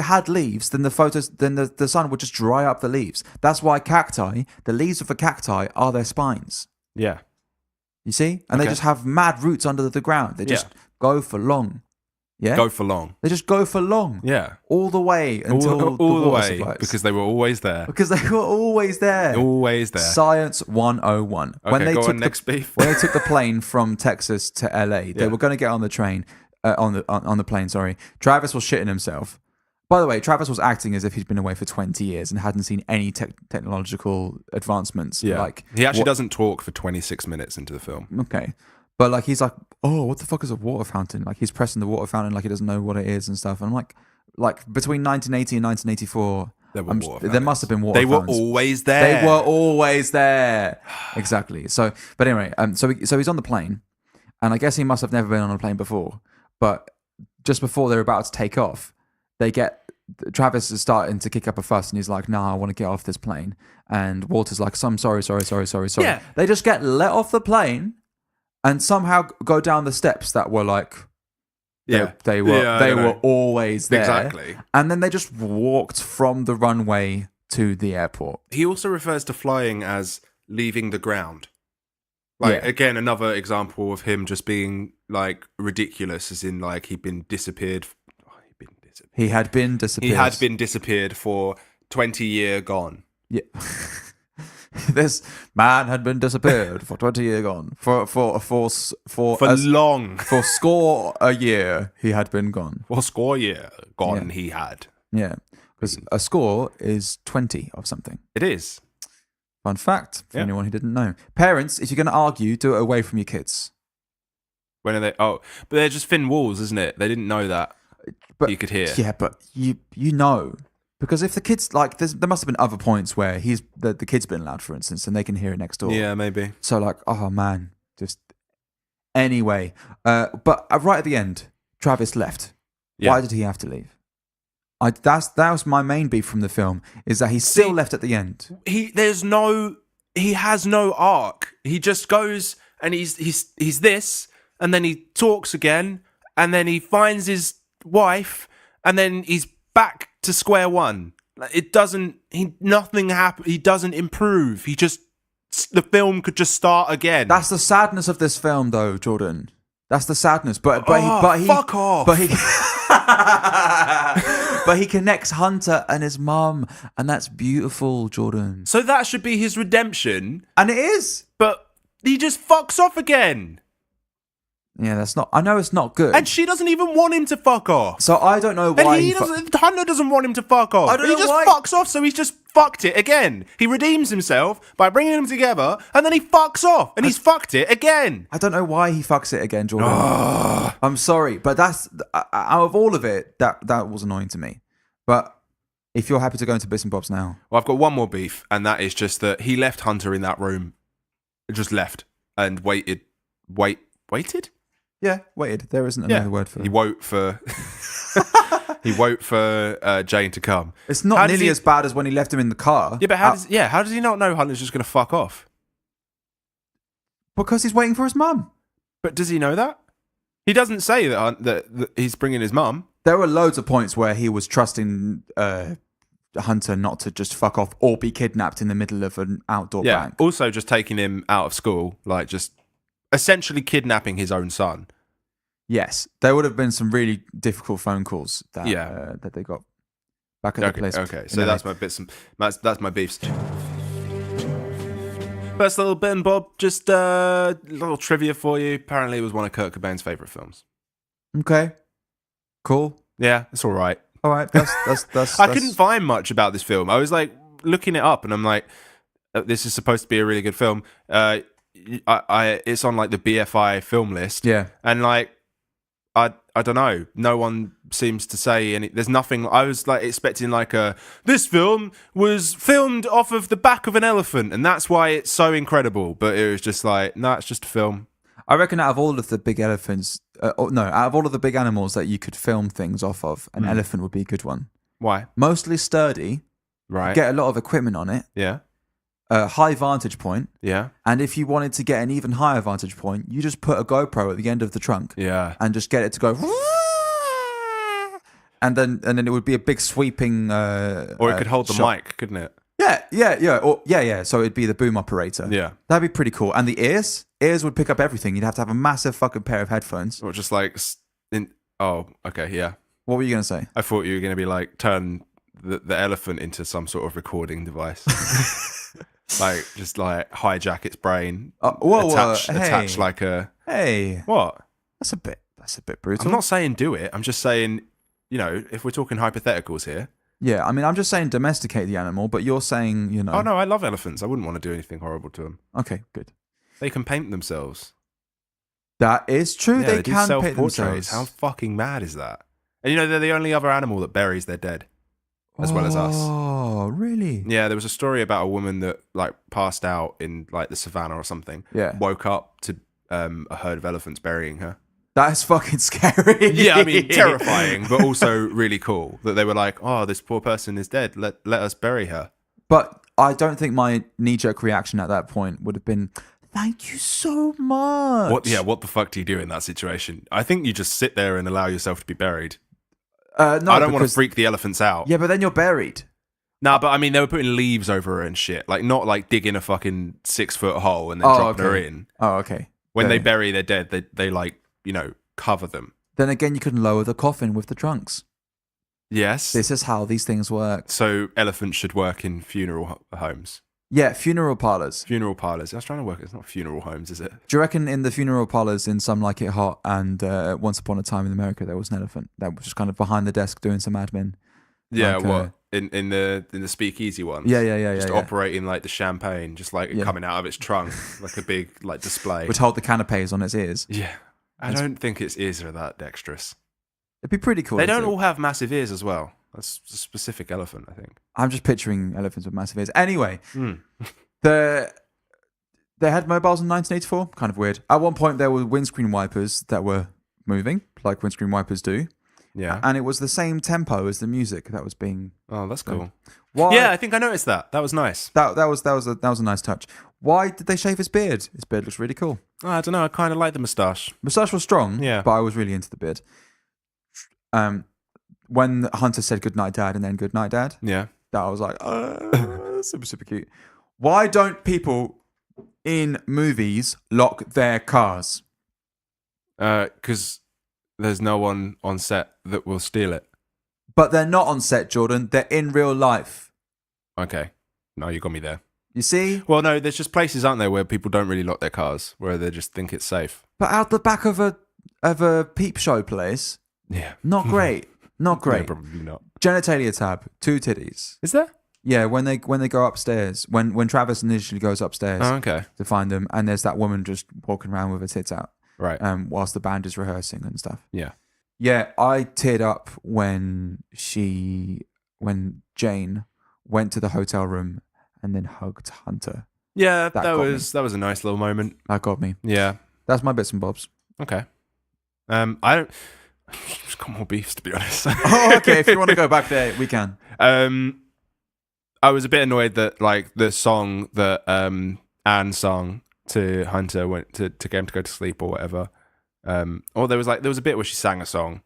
had leaves, then the sun would just dry up the leaves. That's why the leaves of the cacti are their spines. Yeah. You see? And they just have mad roots under the ground. They just go for long. Yeah? Go for long. They just go for long. Yeah. All the way until all the water way supplies. because they were always there. Because they were always there. Always there. Science 101. Okay, when they took next beef. When they took the plane from Texas to LA, they were going to get on the train on the plane, sorry. Travis was shitting himself. By the way, Travis was acting as if he'd been away for 20 years and hadn't seen any technological advancements. Yeah. Like he actually doesn't talk for 26 minutes into the film. Okay. But like he's like, oh, what the fuck is a water fountain? Like he's pressing the water fountain like he doesn't know what it is and stuff. And I'm like between 1980 and 1984, There were water There must have been water They were fountains. always there. They were always there. Exactly. So, but anyway, so he's on the plane, and I guess he must have never been on a plane before. But just before they're about to take off, Travis is starting to kick up a fuss, and he's like, "Nah, I want to get off this plane." And Walter's like, "I'm sorry." Yeah. They just get let off the plane, and somehow go down the steps that were like. They were always there. Exactly. And then they just walked from the runway to the airport. He also refers to flying as leaving the ground. Like, again, another example of him just being, like, ridiculous, as in, like, he'd been disappeared. He had been disappeared. He had been disappeared for 20 years gone. Yeah. This man had been disappeared for 20 years gone. For long. For score a year, he had been gone. For score year gone, he had. Yeah. Because a score is 20 of something. It is. Fun fact for anyone who didn't know. Parents, if you're going to argue, do it away from your kids. When are they? Oh, but they're just thin walls, isn't it? They didn't know that. But you could hear. Yeah, but you know. Because if the kids, like, there must have been other points where the kid's been loud, for instance, and they can hear it next door. Yeah, maybe. So, like, oh man, just anyway. But right at the end, Travis left. Yeah. Why did he have to leave? That was my main beef from the film, is that he still left at the end. He has no arc. He just goes and he's this, and then he talks again, and then he finds his wife, and then he's back to square one. Nothing happened. He doesn't improve. The film could just start again. That's the sadness of this film, though, Jordan. That's the sadness. But he fuck off. But he connects Hunter and his mum, and that's beautiful, Jordan. So that should be his redemption, and it is. But he just fucks off again. Yeah, that's not. I know it's not good. And she doesn't even want him to fuck off. So I don't know why. And Hunter doesn't want him to fuck off. I don't know he just why. fucks off, so he's just fucked it again. He redeems himself by bringing them together, and then he fucks off, and he's fucked it again. I don't know why he fucks it again, Jordan. I'm sorry, but that's out of all of it, that was annoying to me. But if you're happy to go into bits and bobs now, well, I've got one more beef, and that is just that he left Hunter in that room, just and waited. Yeah, waited. There isn't another word for it. He woke for Jane to come. It's not nearly as bad as when he left him in the car. Yeah, but how does he not know Hunter's just going to fuck off? Because he's waiting for his mum. But does he know that? He doesn't say that he's bringing his mum. There were loads of points where he was trusting Hunter not to just fuck off or be kidnapped in the middle of an outdoor bank. Also just taking him out of school, like just essentially kidnapping his own son. Yes, there would have been some really difficult phone calls that they got back at the place. Okay, so that's my bits. That's my beefs. First little bit and Bob, just a little trivia for you. Apparently, it was one of Kurt Cobain's favorite films. Okay, cool. Yeah, it's all right. All right, that's. I couldn't find much about this film. I was like looking it up, and I'm like, this is supposed to be a really good film. It's on like the BFI film list. Yeah, and like. I don't know. No one seems to say any. There's nothing. I was like expecting like this film was filmed off of the back of an elephant, and that's why it's so incredible. But it was just like, no, it's just a film. I reckon out of all of the big elephants, out of all of the big animals that you could film things off of, an elephant would be a good one. Why? Mostly sturdy. Right. Get a lot of equipment on it. Yeah. High vantage point. Yeah. And if you wanted to get an even higher vantage point, you just put a GoPro at the end of the trunk. Yeah. And just get it to go. And then it would be a big sweeping. Or it could hold the mic, couldn't it? Yeah. So it'd be the boom operator. Yeah. That'd be pretty cool. And the ears would pick up everything. You'd have to have a massive fucking pair of headphones. Or just like, oh, okay, yeah. What were you going to say? I thought you were going to be like, turn the elephant into some sort of recording device. Like, just like hijack its brain. Attach like a... Hey. What? That's a bit brutal. I'm not saying do it. I'm just saying, if we're talking hypotheticals here. Yeah, I mean, I'm just saying domesticate the animal, but you're saying, Oh, no, I love elephants. I wouldn't want to do anything horrible to them. Okay, good. They can paint themselves. That is true. Yeah, they can paint self-portraits. themselves. How fucking mad is that? And they're the only other animal that buries their dead. as well as us. Oh, really? Yeah, there was a story about a woman that like passed out in like the savannah or something. Yeah. Woke up to a herd of elephants burying her. That is fucking scary. Yeah, I mean terrifying, but also really cool that they were like, "Oh, this poor person is dead. Let us bury her." But I don't think my knee-jerk reaction at that point would have been, "Thank you so much." What the fuck do you do in that situation? I think you just sit there and allow yourself to be buried. No, I don't want to freak the elephants out. Yeah, but then you're buried. Nah, but I mean, they were putting leaves over her and shit. Like, not like digging a fucking 6-foot hole and then dropping her in. Oh, okay. When they bury their dead, they like, cover them. Then again, you can lower the coffin with the trunks. Yes. This is how these things work. So elephants should work in funeral homes. Yeah, funeral parlors. Funeral parlors. I was trying to work. It's not funeral homes, is it? Do you reckon in the funeral parlors in Some Like It Hot and Once Upon a Time in America there was an elephant that was just kind of behind the desk doing some admin? Yeah, like, what in the speakeasy ones? Yeah. Just operating like the champagne, just like coming out of its trunk, like a big like display. Would hold the canapes on its ears. Yeah, I don't think its ears are that dexterous. It'd be pretty cool. They don't all have massive ears as well. That's a specific elephant, I think. I'm just picturing elephants with massive ears. Anyway, they had mobiles in 1984. Kind of weird. At one point, there were windscreen wipers that were moving, like windscreen wipers do. Yeah, and it was the same tempo as the music that was being. Oh, that's cool. Why? Yeah, I think I noticed that. That was nice. That was a nice touch. Why did they shave his beard? His beard looks really cool. Oh, I don't know. I kind of like the moustache. Moustache was strong. Yeah, but I was really into the beard. When Hunter said "Good night, Dad" and then "Good night, Dad," yeah, that I was like, super super cute. Why don't people in movies lock their cars? Because there's no one on set that will steal it. But they're not on set, Jordan. They're in real life. Okay. No, you got me there. You see? Well, no, there's just places, aren't there, where people don't really lock their cars, where they just think it's safe. But out the back of a peep show place, yeah, not great. Not great. No, probably not. Genitalia tab, 2 titties. Is there? Yeah, when they go upstairs, when Travis initially goes upstairs okay. to find them, and there's that woman just walking around with her tits out. Right. Whilst the band is rehearsing and stuff. Yeah. Yeah, I teared up when Jane went to the hotel room and then hugged Hunter. Yeah, that was a nice little moment. That got me. Yeah. That's my bits and bobs. Okay. I don't. Just got more beefs, to be honest. Oh, okay. If you want to go back there, we can. I was a bit annoyed that like the song that Anne sung to Hunter went to get him to go to sleep or whatever. Or there was a bit where she sang a song,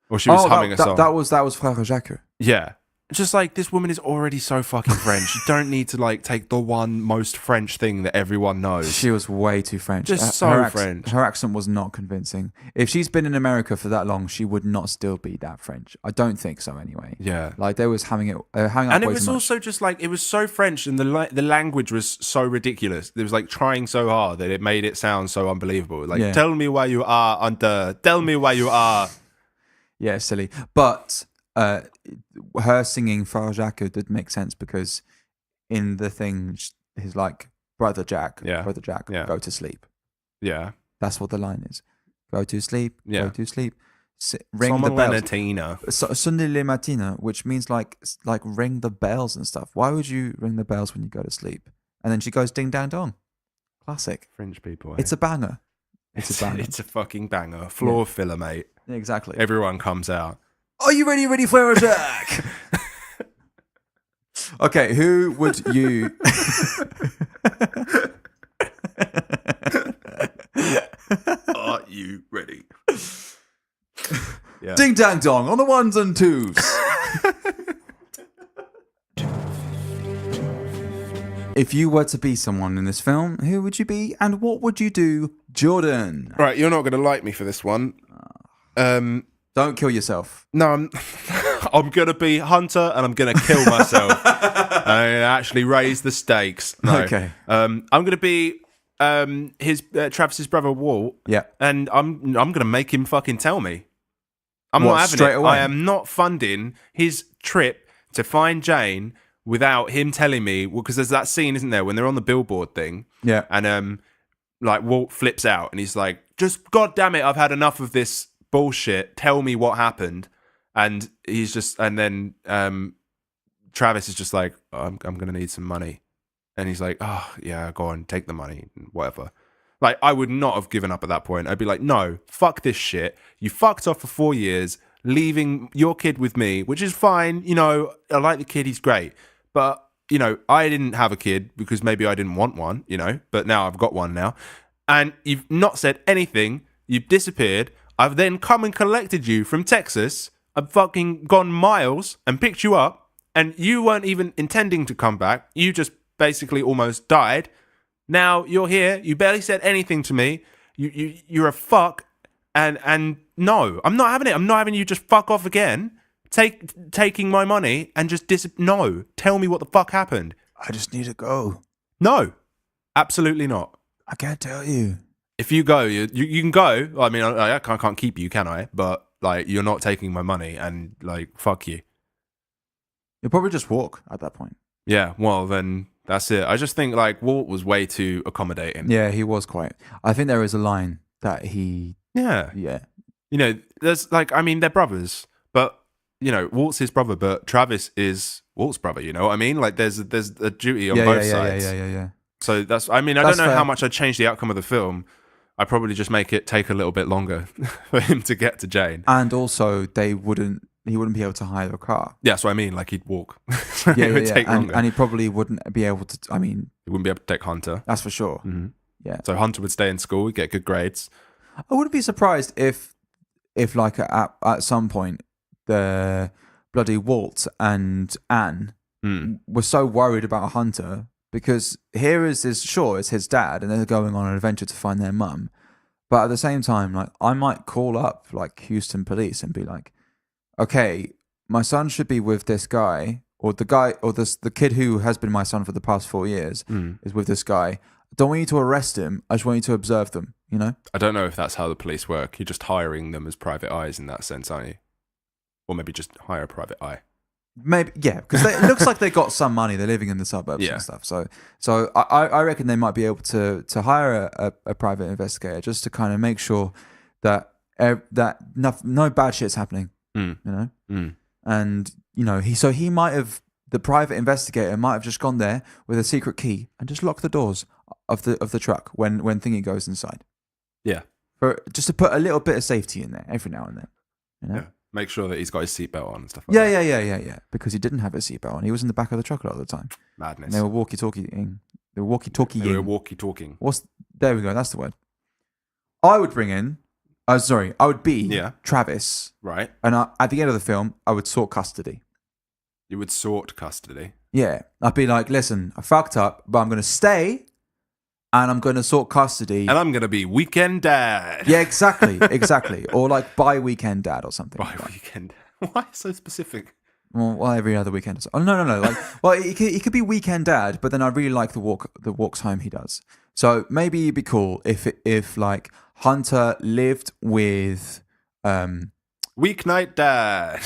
or she was humming a song. That was Frère Jacques. Yeah, just like this woman is already so fucking French. You don't need to like take the one most French thing that everyone knows. She was way too French. Just French. Her accent was not convincing. If she's been in America for that long, she would not still be that French. I don't think so anyway. Yeah, like they was having up. And it was also just like it was so French, and the language was so ridiculous. It was like trying so hard that it made it sound so unbelievable. Like, tell me where you are, Hunter. Tell me where you are. Yeah, silly. But her singing Frère Jacques did make sense because in the thing, he's like, Brother Jack, go to sleep. Yeah. That's what the line is. Go to sleep, go to sleep. Ring Someone the bells. Sonne le matin, which means like ring the bells and stuff. Why would you ring the bells when you go to sleep? And then she goes ding dang dong. Classic. French people. It's a banger. It's a banger. It's a fucking banger. Floor filler, mate. Exactly. Everyone comes out. Are you ready for a Jack? Okay, who would you? Are you ready? Yeah. Ding dang dong on the ones and twos. If you were to be someone in this film, who would you be and what would you do, Jordan? Right, you're not going to like me for this one. Don't kill yourself. No, I'm going to be Hunter and I'm going to kill myself. And actually raise the stakes. No. Okay. I'm going to be Travis's brother Walt. Yeah. And I'm going to make him fucking tell me. I'm What, not having straight it. away? I am not funding his trip to find Jane without him telling me. Well, because there's that scene, isn't there, when they're on the billboard thing. Yeah. And like Walt flips out and he's like, just God damn it, I've had enough of this bullshit. Tell me what happened. And he's just, and then Travis is just like, I'm gonna need some money, and he's like, oh yeah, go on, take the money, whatever. Like, I would not have given up at that point. I'd be like, no, fuck this shit. You fucked off for 4 years, leaving your kid with me, which is fine. You know, I like the kid, he's great. But, you know, I didn't have a kid because maybe I didn't want one, you know, but now I've got one now. And you've not said anything. You've disappeared. I've then come and collected you from Texas. I've fucking gone miles and picked you up. And you weren't even intending to come back. You just basically almost died. Now you're here. You barely said anything to me. You're a fuck. And no, I'm not having it. I'm not having you just fuck off again. Taking my money and just no. Tell me what the fuck happened. I just need to go. No, absolutely not. I can't tell you. If you go, you can go. I mean, I can't keep you, can I? But like, you're not taking my money, and like, fuck you. You'll probably just walk at that point. Yeah. Well, then. That's it. I just think like Walt was way too accommodating. Yeah, he was quite. I think there is a line that he. Yeah. Yeah. You know, there's like, I mean, they're brothers, but you know, Walt's his brother, but Travis is Walt's brother. You know what I mean? Like, there's a duty on both sides. Yeah. So that's. I mean, I don't know how much I'd change the outcome of the film. I'd probably just make it take a little bit longer for him to get to Jane. And also, he wouldn't be able to hire a car. Yeah, that's what I mean. Like, he'd walk. It would take longer. And he probably wouldn't be able to. I mean, he wouldn't be able to take Hunter. That's for sure. Mm-hmm. Yeah. So Hunter would stay in school, he'd get good grades. I wouldn't be surprised if like at some point the bloody Walt and Anne were so worried about Hunter, because here is his, sure, it's his dad, and they're going on an adventure to find their mum. But at the same time, like, I might call up like Houston police and be like, okay, my son should be with this guy, or the kid who has been my son for the past 4 years is with this guy. I don't want you to arrest him. I just want you to observe them, you know? I don't know if that's how the police work. You're just hiring them as private eyes in that sense, aren't you? Or maybe just hire a private eye. Maybe, yeah, because it looks like they got some money. They're living in the suburbs and stuff. So I reckon they might be able to hire a private investigator just to kind of make sure that no bad shit's happening. You know, and you know the private investigator might have just gone there with a secret key and just locked the doors of the truck when Thingy goes inside. Yeah, just to put a little bit of safety in there every now and then. You know? Yeah. Make sure that he's got his seatbelt on and stuff like that. Yeah. Because he didn't have his seatbelt on. He was in the back of the truck a lot of the time. Madness. And they were walkie-talking. walkie-talking. There we go. That's the word. I would bring in. I would be Travis. Right. And at the end of the film, I would sort custody. You would sort custody. Yeah. I'd be like, listen, I fucked up, but I'm going to stay and I'm going to sort custody. And I'm going to be weekend dad. Yeah, exactly. Or like by-weekend dad or something. By-weekend. Why so specific? Well, every other weekend. Oh, no. Like, well, he could be weekend dad, but then I really like the walks home he does. So maybe it'd be cool if like Hunter lived with weeknight dad.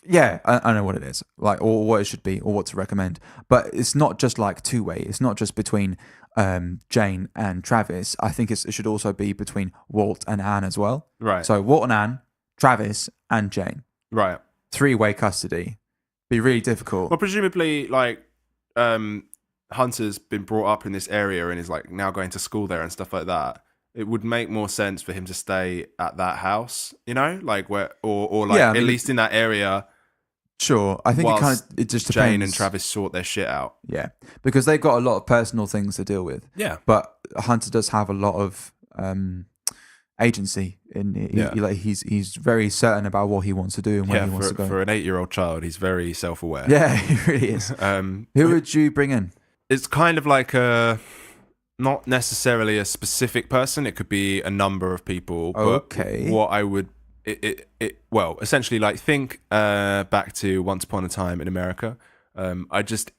Yeah, I know what it is, like, or what it should be, or what to recommend. But it's not just like two-way. It's not just between Jane and Travis. I think it should also be between Walt and Anne as well. Right. So Walt and Anne, Travis and Jane. Right. 3-way custody. Be really difficult. Well, presumably, like, Hunter's been brought up in this area and is like now going to school there and stuff like that. It would make more sense for him to stay at that house, you know, like where, or like, at least in that area. Sure, I think it just depends. Jane and Travis sort their shit out. Yeah, because they've got a lot of personal things to deal with. Yeah, but Hunter does have a lot of agency he's very certain about what he wants to do and where he wants to go. For an 8-year-old child, he's very self-aware. Yeah, he really is. Who would you bring in? It's kind of like not necessarily a specific person. It could be a number of people. Okay. But what I would, well, essentially, like, think back to Once Upon a Time in America. I just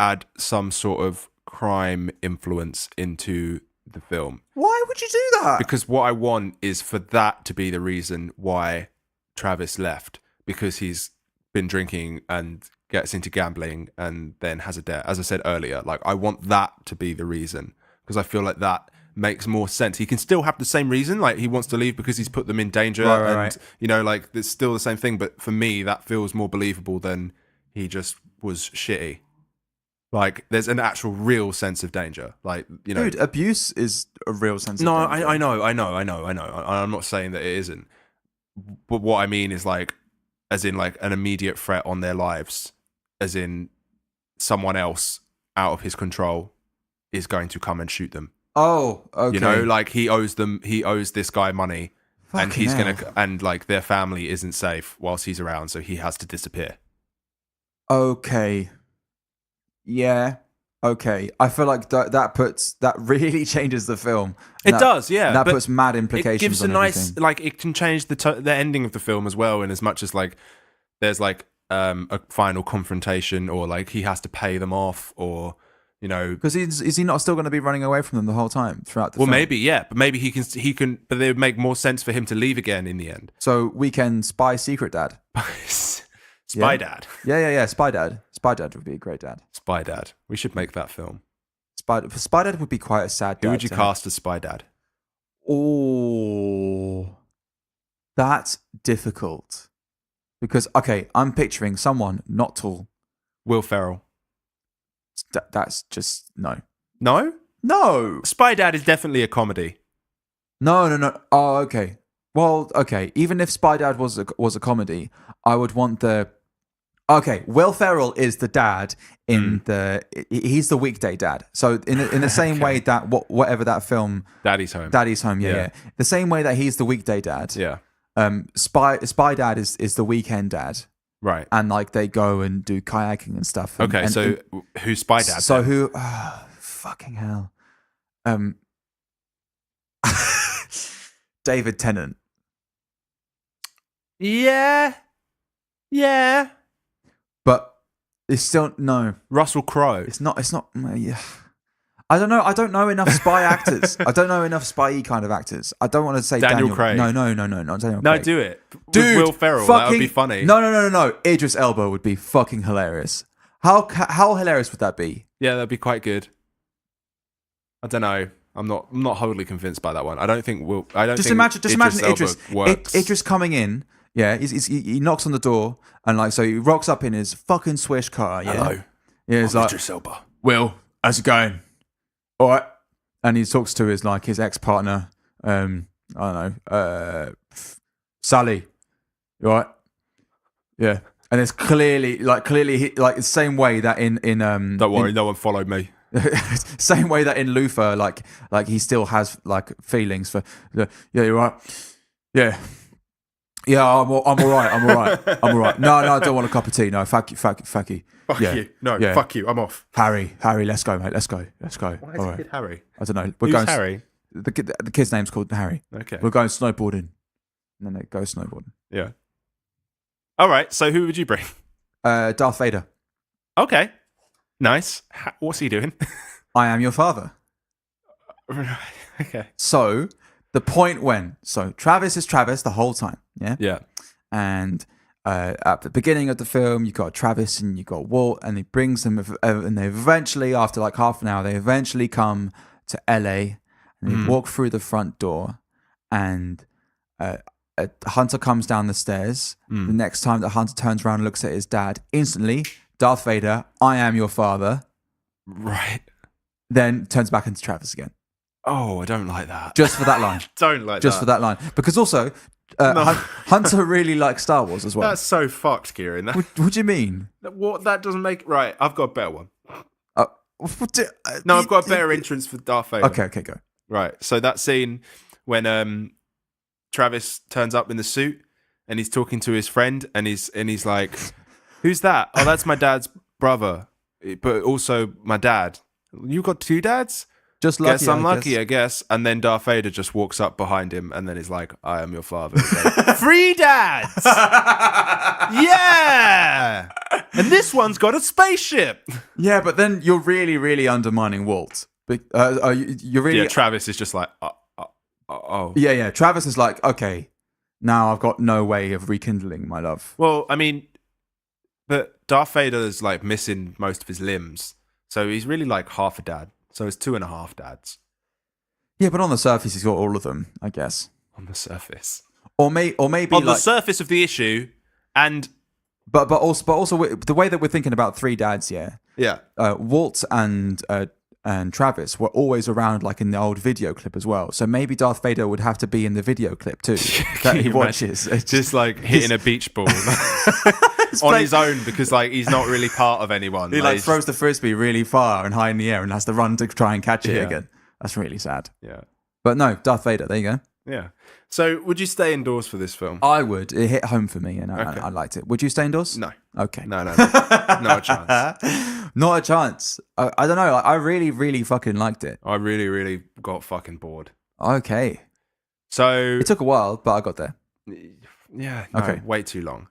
add some sort of crime influence into the film. Why would you do that? Because what I want is for that to be the reason why Travis left, because he's been drinking and gets into gambling and then has a debt. As I said earlier, like, I want that to be the reason, because I feel like that makes more sense. He can still have the same reason, like he wants to leave because he's put them in danger, right. You know, like, it's still the same thing, but for me that feels more believable than he just was shitty. Like, there's an actual real sense of danger. Like, you know, Dude, abuse is a real sense no, of danger. I know. I'm not saying that it isn't. But what I mean is, like, as in, like, an immediate threat on their lives, as in someone else out of his control is going to come and shoot them. Oh, okay. You know, like, he owes this guy money, and Fucking he's hell. and like, their family isn't safe whilst he's around, so he has to disappear. Okay. Yeah. Okay. I feel like that really changes the film. It does, yeah. That but puts mad implications. it gives a on nice, everything. like, it can change the ending of the film as well, in as much as, like, there's, like, a final confrontation, or, like, he has to pay them off, or, you know, Because is he not still going to be running away from them the whole time throughout the well, film? maybe, yeah, but maybe he can, but it would make more sense for him to leave again in the end. So Weekend Spy Secret Dad. Spy Dad. Yeah. Spy Dad. Spy Dad would be a great dad. Spy Dad. We should make that film. Spy Dad would be quite a sad dad. Who would you cast as Spy Dad? Oh, that's difficult. Because, okay, I'm picturing someone not tall. Will Ferrell. That's just, no. No? No! Spy Dad is definitely a comedy. No. Oh, okay. Well, okay. Even if Spy Dad was a comedy, I would want the... Okay, Will Ferrell is the dad in he's the weekday dad. So in the same way that whatever that film... Daddy's Home, yeah. The same way that he's the weekday dad. Yeah. Spy Dad is the weekend dad. Right. And like they go and do kayaking and stuff. So who's Spy Dad? So then? who? Fucking hell. David Tennant. Yeah. But it's still no. Russell Crowe. It's not. Yeah. I don't know. I don't know enough spy actors. I don't know enough spy kind of actors. I don't want to say Daniel Craig. No, not Daniel Craig. No, do it. Dude, with Will Ferrell. That would be funny. No. Idris Elba would be fucking hilarious. How hilarious would that be? Yeah, that'd be quite good. I don't know. I'm not wholly convinced by that one. I don't think Imagine Idris. Works. Idris coming in. Yeah, he knocks on the door and like so he rocks up in his fucking swish car. Yeah, hello. Yeah, it's like Idris Elba. Will, how's it going? All right, and he talks to his ex partner. I don't know, Sally. You all right? Yeah, and it's clearly the same way that in Don't worry, no one followed me. Same way that in Luther, like he still has feelings for yeah, you're right. Yeah, I'm all right. No, I don't want a cup of tea. No, fuck you. Fuck you. No, fuck you. I'm off. Harry, let's go, mate. Let's go. Why is the kid Harry? I don't know. Who's Harry? The kid's name's called Harry. Okay. We're going snowboarding, and then they go snowboarding. Yeah. All right. So who would you bring? Darth Vader. Okay. Nice. What's he doing? I am your father. Okay. So the point Travis is Travis the whole time. Yeah. Yeah. And at the beginning of the film, you got Travis and you got Walt, and he brings them, and they eventually, after like half an hour, they eventually come to LA, and they walk through the front door, and Hunter comes down the stairs. The next time that Hunter turns around and looks at his dad, instantly, Darth Vader, I am your father. Right. Then turns back into Travis again. Oh, I don't like that. Just for that line. Don't like Just that. for that line. Because also, Hunter really likes Star Wars as well. That's so fucked, Kieran. What do you mean? What? That doesn't make... Right, I've got a better one. No, I've got a better entrance for Darth Vader. Okay, go. Right, so that scene when Travis turns up in the suit and he's talking to his friend and he's like, who's that? Oh, that's my dad's brother, but also my dad. You got two dads? Just lucky. Guess I'm lucky, I guess. And then Darth Vader just walks up behind him and then he's like, I am your father. Like, 3 dads! Yeah! And this one's got a spaceship. Yeah, but then you're really, really undermining Walt. You're really... Yeah, Travis is just like, oh. Yeah. Travis is like, okay, now I've got no way of rekindling my love. Well, I mean, but Darth Vader is like missing most of his limbs. So he's really like half a dad. So it's 2.5 dads. Yeah, but on the surface, he's got all of them, I guess. On the surface. Or maybe on the surface of the issue, and But also the way that we're thinking about three dads, Yeah. Walt and Travis were always around, like in the old video clip as well. So maybe Darth Vader would have to be in the video clip too that he watches. Just like hitting a beach ball on his own because like he's not really part of anyone. He like throws the frisbee really far and high in the air and has to run to try and catch it again. That's really sad. Yeah. But no, Darth Vader. There you go. Yeah. So would you stay indoors for this film? I would. It hit home for me, and I liked it. Would you stay indoors? No. Okay. No. Not a chance. Not a chance. I don't know. I really, really fucking liked it. I really, really got fucking bored. Okay. So it took a while, but I got there. Yeah. No, okay. Way too long.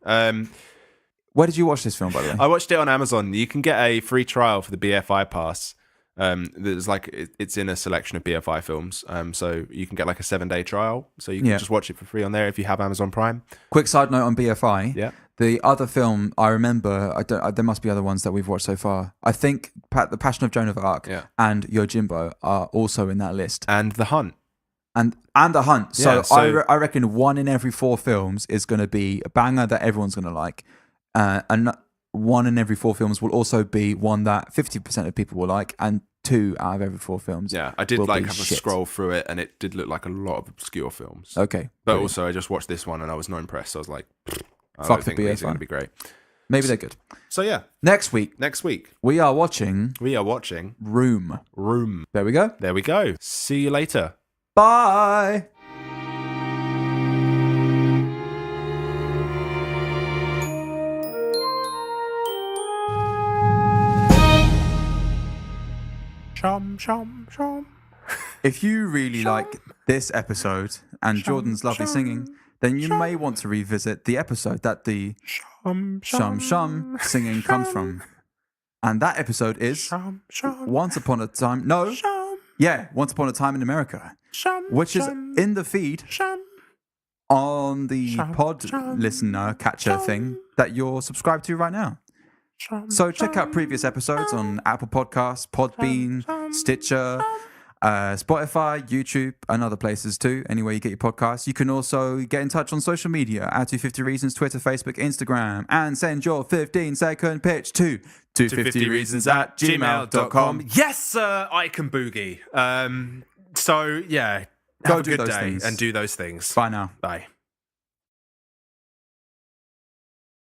Where did you watch this film, by the way? I watched it on Amazon. You can get a free trial for the BFI pass. There's like it's in a selection of BFI films. So you can get like a 7-day trial. So you can just watch it for free on there if you have Amazon Prime. Quick side note on BFI. Yeah. The other film I remember, there must be other ones that we've watched so far. I think The Passion of Joan of Arc and Yojimbo are also in that list. And The Hunt. And The Hunt. So I reckon 1 in every 4 films is going to be a banger that everyone's going to like. And 1 in every 4 films will also be one that 50% of people will like, and 2 out of every 4 films. Yeah, I did like have a scroll through it, and it did look like a lot of obscure films. Okay, but also I just watched this one, and I was not impressed. So I was like, "Fuck the BFI." These are going to be great. Maybe they're good. So yeah, next week we are watching Room. There we go. See you later. Bye. If you really like this episode and Jordan's lovely singing, then you may want to revisit the episode that the shum singing comes from. And that episode is Once Upon a Time. Once Upon a Time in America, which is in the feed on the pod listener catcher thing that you're subscribed to right now. So check out previous episodes on Apple Podcasts, Podbean, Stitcher, Spotify, YouTube, and other places too. Anywhere you get your podcasts. You can also get in touch on social media at 250 Reasons, Twitter, Facebook, Instagram, and send your 15-second pitch to 250reasons@gmail.com. Yes, I can boogie. So yeah, go have do a good those day things and do those things. Bye now. Bye.